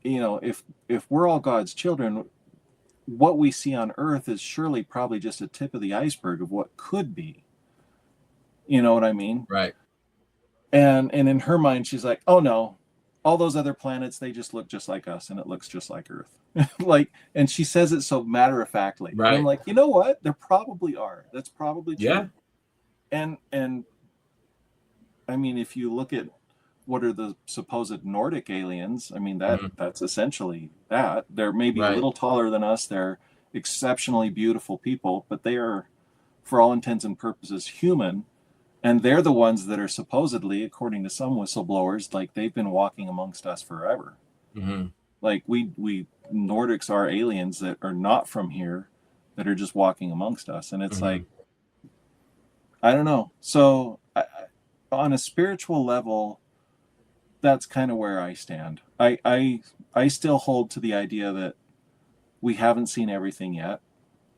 if we're all God's children, what we see on Earth is surely probably just a tip of the iceberg of what could be. You know what I mean? Right. And in her mind, she's like, oh no, all those other planets, they just look just like us, and it looks just like Earth. Like, and she says it so matter-of-factly. Right. And I'm like, you know what? There probably are. That's probably true. Yeah. And I mean, if you look at what are the supposed Nordic aliens, I mean, that's essentially that. They're maybe a little taller than us. They're exceptionally beautiful people, but they are, for all intents and purposes, human. And they're the ones that are supposedly, according to some whistleblowers, like, they've been walking amongst us forever. Mm-hmm. Like, we Nordics are aliens that are not from here, that are just walking amongst us. And it's Mm-hmm. like, I don't know. So on a spiritual level, that's kind of where I stand. I still hold to the idea that we haven't seen everything yet.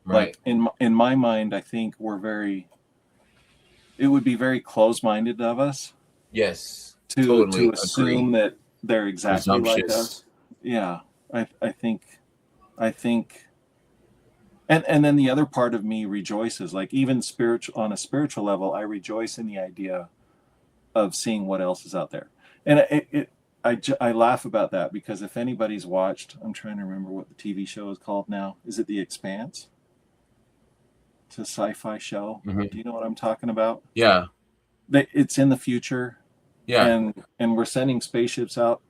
Right. Like in my mind, I think it would be very close-minded of us Yes. to Totally agree. assume that they're exactly like Presumptuous. us. Yeah, I think, and then the other part of me rejoices, like even spiritual, on a spiritual level, I rejoice in the idea of seeing what else is out there. And I laugh about that because if anybody's watched, I'm trying to remember what the TV show is called now. Is it The Expanse? It's a sci-fi show. Mm-hmm. Do you know what I'm talking about? Yeah. It's in the future, Yeah. and we're sending spaceships out,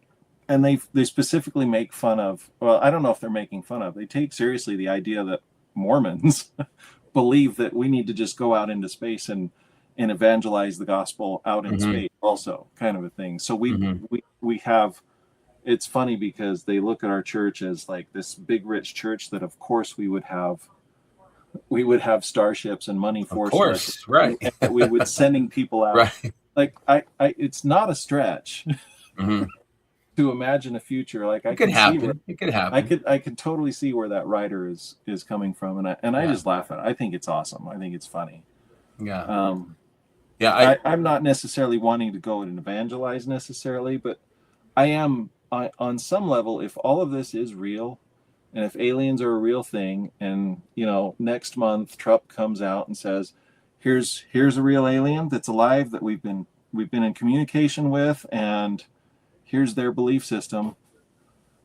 and they specifically make fun of. Well, I don't know if they're making fun of. They take seriously the idea that Mormons believe that we need to just go out into space and evangelize the gospel out in Mm-hmm. space, also kind of a thing. So Mm-hmm. we have. It's funny because they look at our church as like this big rich church that of course we would have starships and money Of for starships, course. Right. and that we would sending people out. Right. Like I it's not a stretch Mm-hmm. to imagine a future. Like I It could can see where happen. It could happen. I could totally see where that writer is coming from, and I Yeah. just laugh at it. I think it's awesome. I think it's funny. Yeah. Um, Yeah. I'm not necessarily wanting to go and evangelize necessarily, but on some level, if all of this is real, and if aliens are a real thing, and next month Trump comes out and says, here's a real alien that's alive that we've been in communication with, and here's their belief system,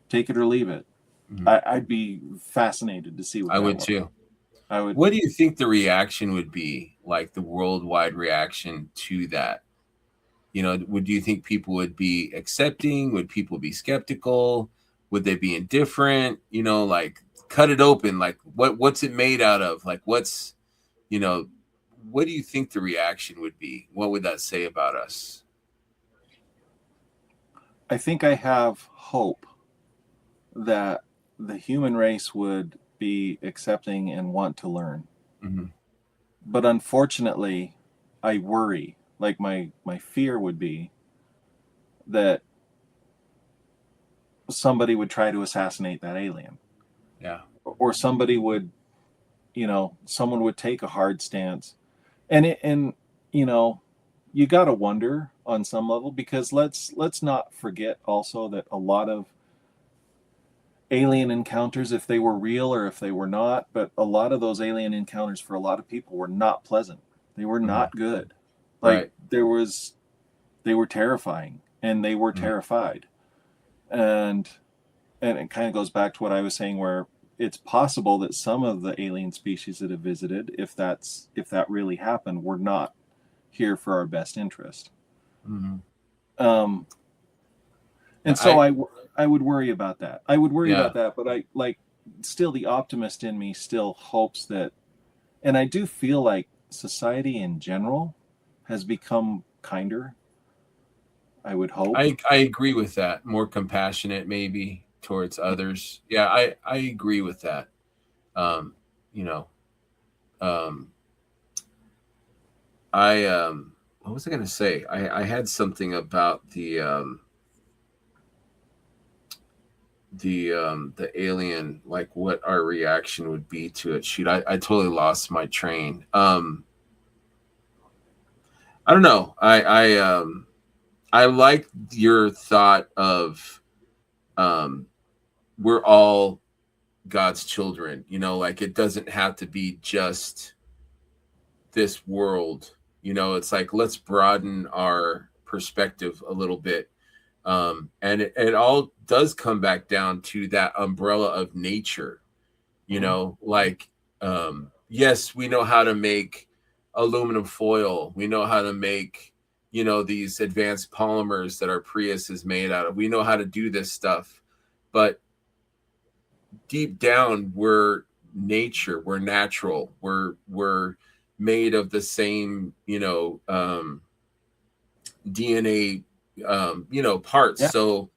take it or leave it. Mhm. I'd be fascinated to see what I that would was. too. I would. What do you think the reaction would be, like the worldwide reaction to that? Do you think people would be accepting? Would people be skeptical? Would they be indifferent? Like cut it open. Like what's it made out of? Like you know, what do you think the reaction would be? What would that say about us? I think I have hope that the human race would be accepting and want to learn. Mm-hmm. But unfortunately, I worry. Like my fear would be that somebody would try to assassinate that alien, Yeah. or somebody would, someone would take a hard stance, and you got to wonder on some level, because let's not forget also that a lot of alien encounters, if they were real or if they were not, but a lot of those alien encounters for a lot of people were not pleasant. They were Mm-hmm. not good. Like Right. they were terrifying, and they were Mm-hmm. terrified. And it kind of goes back to what I was saying, where it's possible that some of the alien species that have visited, if that really happened, were not here for our best interest. Mm-hmm. Um, and so I would worry about that. I would worry about that, but I like still the optimist in me still hopes that, and I do feel like society in general has become kinder. I would hope. I agree with that. More compassionate, maybe towards others. Yeah, I agree with that. Um, you know, um, what was I going to say? I had something about the alien, like what our reaction would be to it. Shoot, I totally lost my train. I don't know. I like your thought of we're all God's children, like it doesn't have to be just this world. It's like let's broaden our perspective a little bit. And it all does come back down to that umbrella of nature, like yes, we know how to make aluminum foil. We know how to make, these advanced polymers that our Prius is made out of. We know how to do this stuff, but deep down we're nature, we're natural, we're made of the same DNA parts. Yeah. So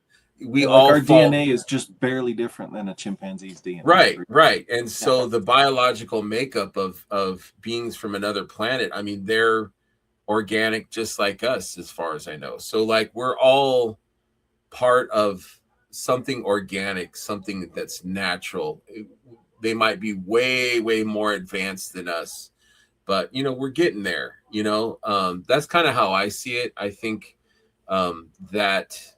we like all our fall. DNA is just barely different than a chimpanzee's DNA. Right. And so the biological makeup of beings from another planet, I mean, they're organic just like us, as far as I know. So like we're all part of something organic, something that's natural. They might be way more advanced than us, but we're getting there. That's kind of how I see it. I think that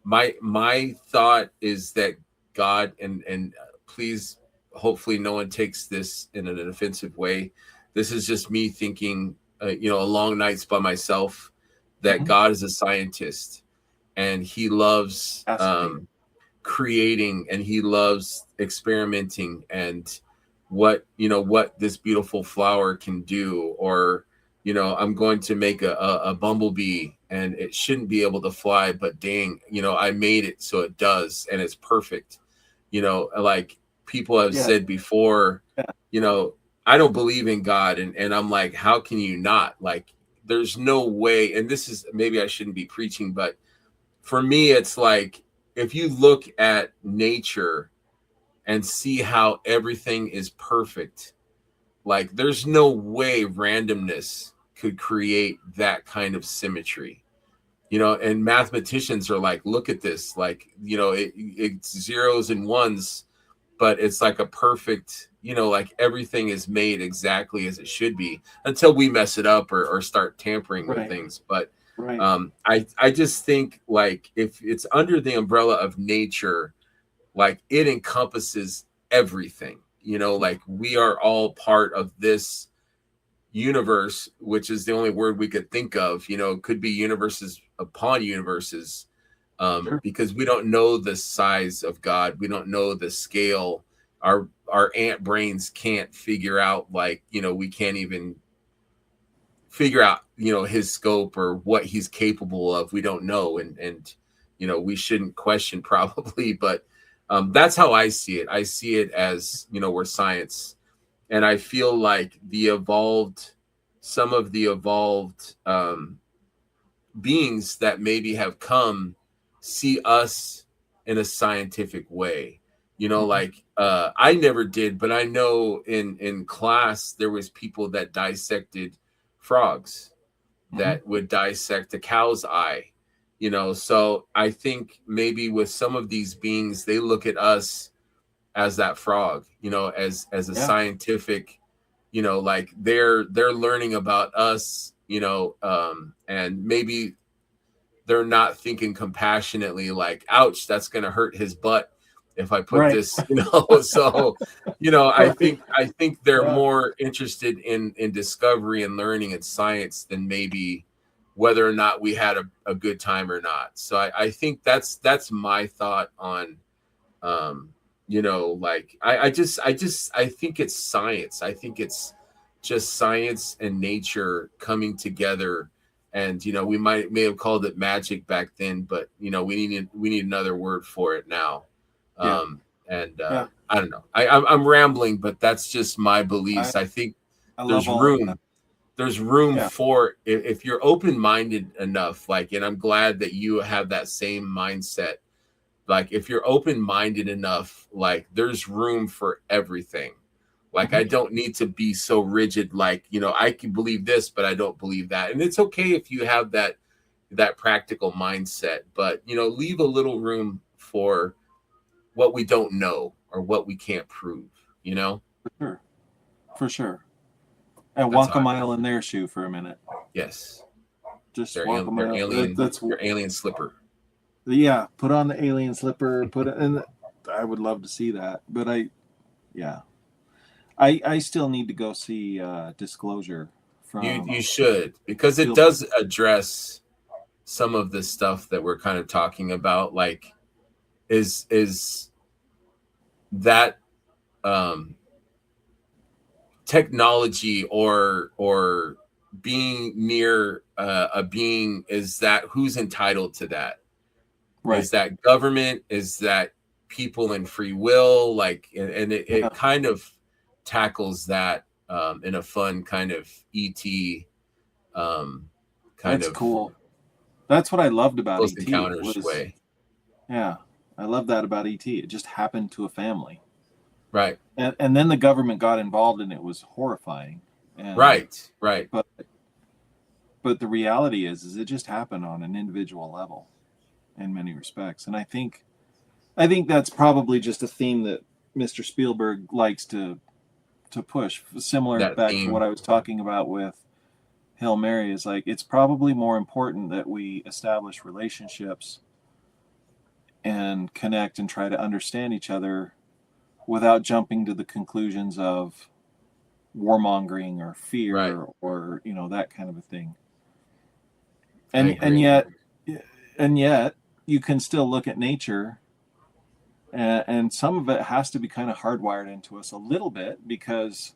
my thought is that God, and please, hopefully no one takes this in an offensive way. This is just me thinking, a long nights by myself, that God is a scientist and he loves creating, and he loves experimenting, and what this beautiful flower can do, or I'm going to make a bumblebee and it shouldn't be able to fly, but dang, I made it so it does, and it's perfect. Like people have said before, I don't believe in God, and I'm like, how can you not? Like, there's no way. And this is, maybe I shouldn't be preaching, but for me, it's like, if you look at nature and see how everything is perfect, like there's no way randomness could create that kind of symmetry. And mathematicians are like, look at this, like, it's zeros and ones, but it's like a perfect, like everything is made exactly as it should be, until we mess it up or start tampering with things. But I just think, like, if it's under the umbrella of nature, like it encompasses everything. Like we are all part of this universe, which is the only word we could think of. It could be universes upon universes, because we don't know the size of God. We don't know the scale. Our ant brains can't figure out, like, we can't even figure out, his scope or what he's capable of. We don't know. And we shouldn't question probably, but that's how I see it. I see it as, we're science. And I feel like some of the evolved beings that maybe have come see us in a scientific way. Like I never did, but I know in class there was people that dissected frogs, that would dissect a cow's eye. So I think maybe with some of these beings, they look at us as that frog, as a scientific, like they're learning about us, and maybe they're not thinking compassionately, like, ouch, that's going to hurt his butt if I put this, so, I think they're more interested in discovery and learning and science than maybe whether or not we had a good time or not. So I think that's my thought on, like I think it's science. I think it's just science and nature coming together. And we may have called it magic back then, but we need another word for it now. I don't know. I'm rambling, but that's just my beliefs. I think there's room for, if you're open-minded enough, like, and I'm glad that you have that same mindset. Like, if you're open-minded enough, like, there's room for everything. Like, I don't need to be so rigid, like, I can believe this, but I don't believe that. And it's okay if you have that practical mindset, but, leave a little room for what we don't know or what we can't prove, For sure. And walk a mile in their shoe for a minute. Yes. Just walk a mile. That's your alien slipper. Yeah, put on the alien slipper, and I would love to see that. But I still need to go see Disclosure from you should, because it does address some of the stuff that we're kind of talking about, like is that technology or being near a being, is that who's entitled to that? Right. Is that government? Is that people in free will? Like, and it kind of tackles that in a fun kind of ET That's cool. That's what I loved about Close ET Encounters way. Yeah, I love that about ET. It just happened to a family, Right. and then the government got involved, and it was horrifying. And Right. Right. but the reality is it just happened on an individual level in many respects. And I think that's probably just a theme that Mr. Spielberg likes to push. Similar That back to what theme. I was talking about with Hail Mary, is like it's probably more important that we establish relationships and connect and try to understand each other without jumping to the conclusions of warmongering or Right. fear or that kind of a thing. I And and agree. yet and yet you can still look at nature, and some of it has to be kind of hardwired into us a little bit, because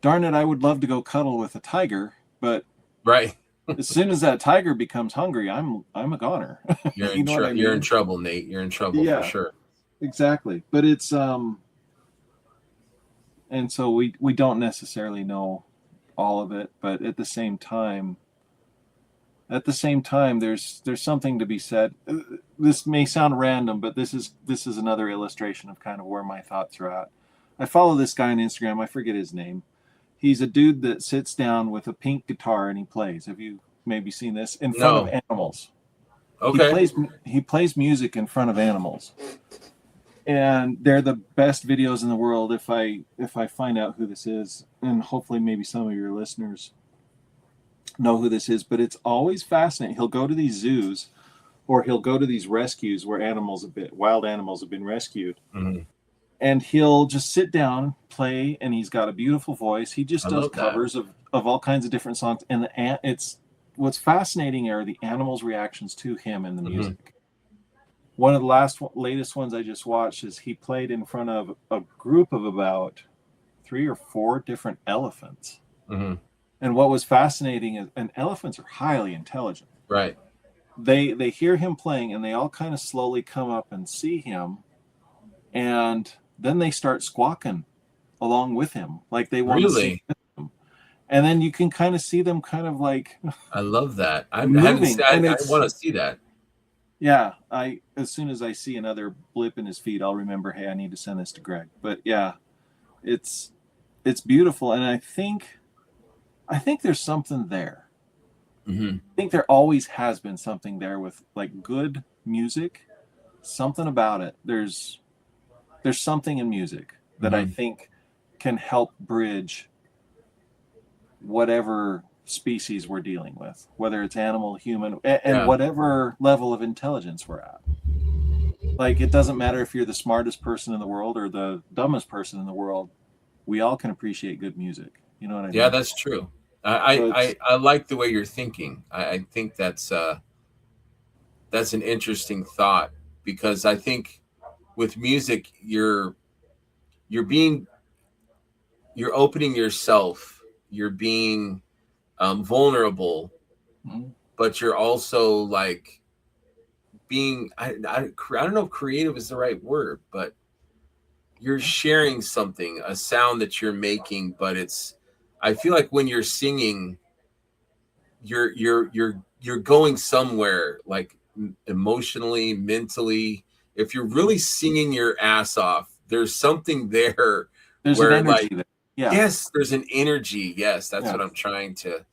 darn it, I would love to go cuddle with a tiger, but Right. as soon as that tiger becomes hungry, I'm a goner. You know what I You're in mean? trouble, Nate. You're in trouble for Yeah, sure. exactly. But it's and so we don't necessarily know all of it, but at the same time there's something to be said. This may sound random, but this is another illustration of kind of where my thoughts are at. I follow this guy on Instagram. I forget his name. He's a dude that sits down with a pink guitar and he plays. Have you maybe seen this in front of No. animals? He Okay. plays he plays music in front of animals, and they're the best videos in the world. If I find out who this is, and hopefully maybe some of your listeners know who this is, but it's always fascinating. He'll go to these zoos, or he'll go to these rescues where wild animals have been rescued, Hmm. and he'll just sit down, play, and he's got a beautiful voice. He just I does love that. covers of all kinds of different songs, and it's what's fascinating are the animals' reactions to him and the Hmm. music. One of the latest ones I just watched is he played in front of a group of about 3 or 4 different elephants. Hmm. And what was fascinating is, and elephants are highly intelligent. Right. They hear him playing, and they all kind of slowly come up and see him, and then they start squawking along with him, like they want to sing Really? with him. And then you can kind of see them kind of like I love that. I haven't moving, seen. and I want to see that. yeah, I as soon as I see another blip in his feed, I'll remember, hey, I need to send this to Greg. But yeah, it's it's beautiful, and I think there's something there. Hmm. I think there always has been something there with like good music, something about it. There's something in music that I Hmm. think can help bridge whatever species we're dealing with, whether it's animal, human, and Yeah. whatever level of intelligence we're at. Like, it doesn't matter if you're the smartest person in the world or the dumbest person in the world. We all can appreciate good music. You know what I Yeah, mean? that's true. So I like the way you're thinking. I think that's an interesting thought, because I think with music you're being you're opening yourself, you're being vulnerable, mm, but you're also like being I don't know if creative is the right word, but you're sharing something, a sound that you're making, but it's I feel like when you're singing, you're going somewhere, like emotionally, mentally. If you're really singing your ass off, there's something there there's an where energy like there. Yeah, yes, there's an energy. Yes, that's yeah. what I'm trying to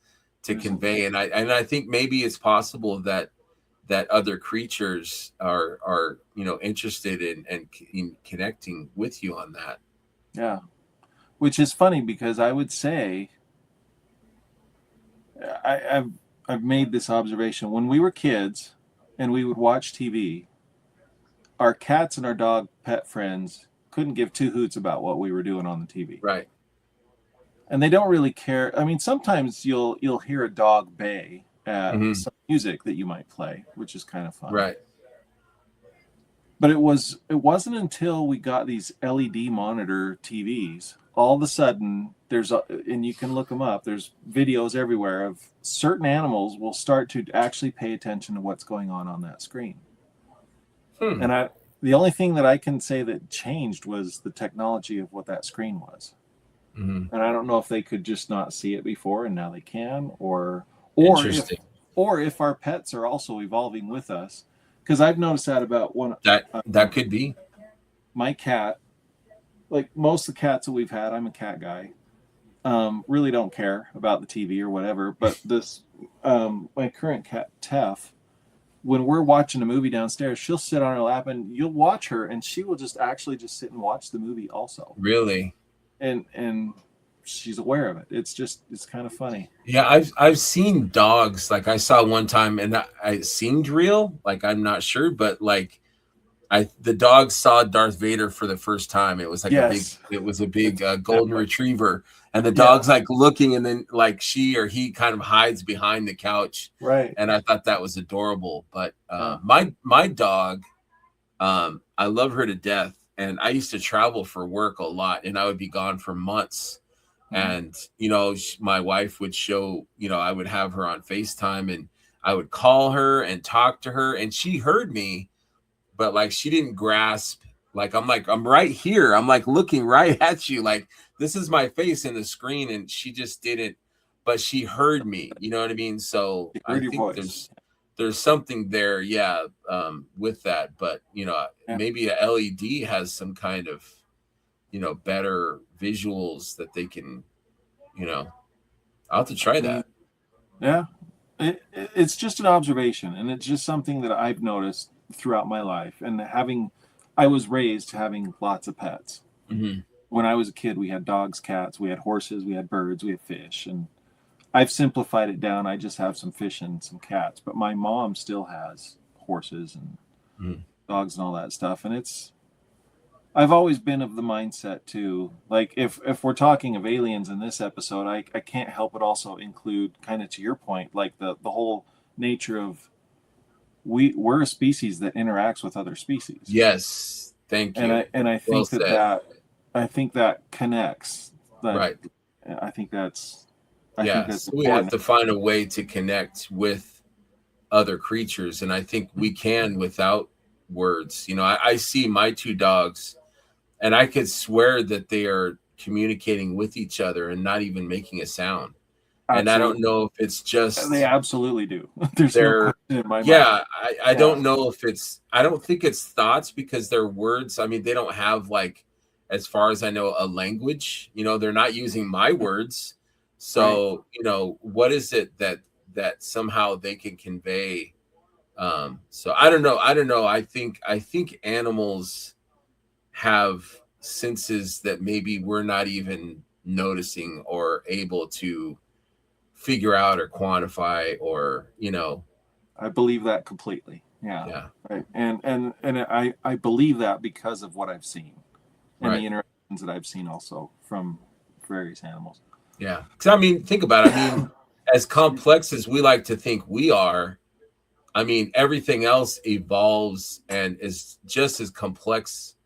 There's convey. And I think maybe it's possible that other creatures are interested in connecting with you on that. yeah. Which is funny because I would say I've made this observation when we were kids and we would watch TV. Our cats and our dog pet friends couldn't give two hoots about what we were doing on the TV, Right. and they don't really care. I mean, sometimes you'll hear a dog bay at Hmm. some music that you might play, which is kind of fun. Right. But it wasn't until we got these LED monitor TVs, all of a sudden and you can look them up. There's videos everywhere of certain animals will start to actually pay attention to what's going on that screen. Hmm. And the only thing that I can say that changed was the technology of what that screen was. Hmm. And I don't know if they could just not see it before and now they can, or if Interesting. or if our pets are also evolving with us, because I've noticed that about one. That could be. My cat, like most of the cats that we've had, I'm a cat guy. Really don't care about the TV or whatever. But this, my current cat, Tef, when we're watching a movie downstairs, she'll sit on her lap and you'll watch her, and she will just actually just sit and watch the movie also. Really? And she's aware of it. It's kind of funny. Yeah, I've seen dogs. Like I saw one time, and it seemed real. Like I'm not sure, but like the dog saw Darth Vader for the first time. It was like a big golden retriever, and the dog's like looking, and then like she or he kind of hides behind the couch. Right. And I thought that was adorable. But my dog, I love her to death, and I used to travel for work a lot, and I would be gone for months. And, you know, my wife would show, you know, I would have her on FaceTime, and I would call her and talk to her, and she heard me, but like she didn't grasp. Like I'm right here. I'm like looking right at you. Like this is my face in the screen, and she just didn't, but she heard me. You know what I mean? So I think there's something there, with that. But you know, maybe a LED has some kind of, you know, better visuals that they can, you know, I'll have to try that. Yeah. It's just an observation, and it's just something that I've noticed throughout my life. And I was raised having lots of pets. Mm-hmm. When I was a kid, we had dogs, cats, we had horses, we had birds, we had fish. And I've simplified it down. I just have some fish and some cats, but my mom still has horses and dogs and all that stuff. And I've always been of the mindset too, like if we're talking of aliens in this episode, I can't help but also include, kind of to your point, like the whole nature of we're a species that interacts with other species. Yes, thank you. And I think I think that connects. Right. I think that's so we have to find a way to connect with other creatures, and I think we can without words. You know, I see my two dogs, and I could swear that they are communicating with each other and not even making a sound. Absolutely. And I don't know if it's just they absolutely do. There's no question in my mind. I don't know if I don't think it's thoughts, because they're words. I mean, they don't have, like, as far as I know, a language. You know, they're not using my words. So, you know, what is it that somehow they can convey? So I don't know. I think animals have senses that maybe we're not even noticing or able to figure out or quantify, or, you know. I believe that completely. Yeah. Right. And I believe that because of what I've seen and the interactions that I've seen also from various animals. Yeah. Because I mean, think about it. I mean, as complex as we like to think we are, I mean, everything else evolves and is just as complex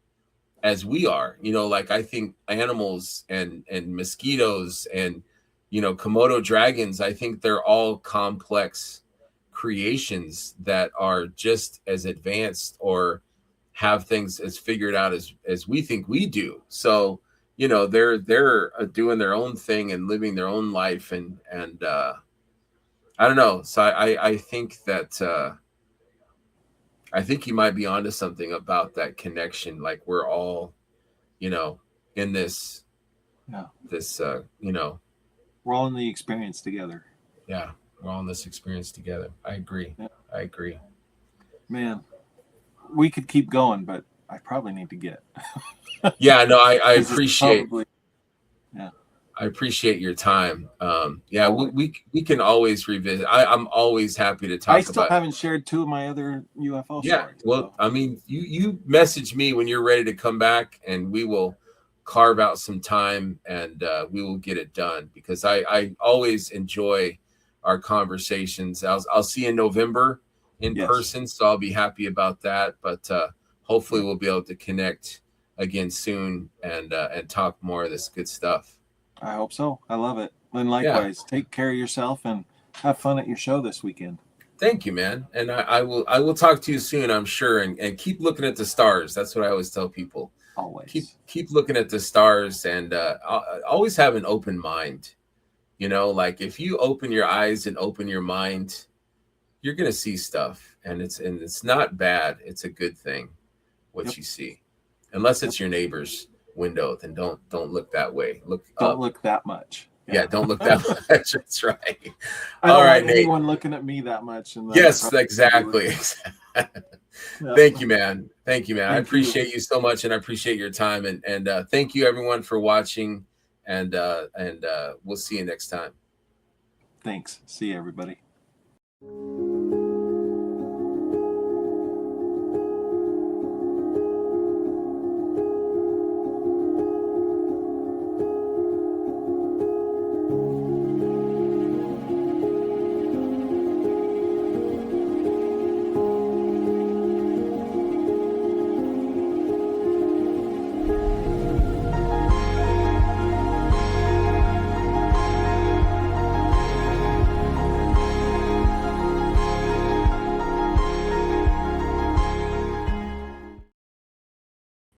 as we are. You know, like I think animals and mosquitoes and, you know, Komodo dragons, I think they're all complex creations that are just as advanced or have things as figured out as we think we do. So, you know, they're doing their own thing and living their own life. And I don't know. So I think that I think you might be onto something about that connection. Like we're all, you know, in this, you know, we're all in the experience together. Yeah, we're all in this experience together. I agree. Yeah. I agree. Man, we could keep going, but I probably need to get. Yeah, no, I appreciate. Yeah, I appreciate your time. Yeah, we can always revisit. I'm always happy to talk. I still haven't shared two of my other UFO stories. Yeah, well, I mean, you message me when you're ready to come back, and we will carve out some time, and we will get it done, because I always enjoy our conversations. I'll see you in November in person, so I'll be happy about that. But hopefully we'll be able to connect again soon and talk more of this good stuff. I hope so. I love it. And likewise, take care of yourself and have fun at your show this weekend. Thank you, man. And I will talk to you soon, I'm sure. And keep looking at the stars. That's what I always tell people. Always. Keep looking at the stars, and always have an open mind. You know, like if you open your eyes and open your mind, you're gonna see stuff, and it's not bad. It's a good thing what Yep. you see, unless it's your neighbor's window. Then don't look that way. Look Don't up. look that much. Yeah, don't look that much. That's right. I All don't right, want Nate. anyone looking at me that much. And Yes, exactly. Yeah. Thank you, man. Thank you, man. I Thank appreciate you so much, and I appreciate your time. And thank you, everyone, for watching. And we'll see you next time. Thanks. See you, everybody.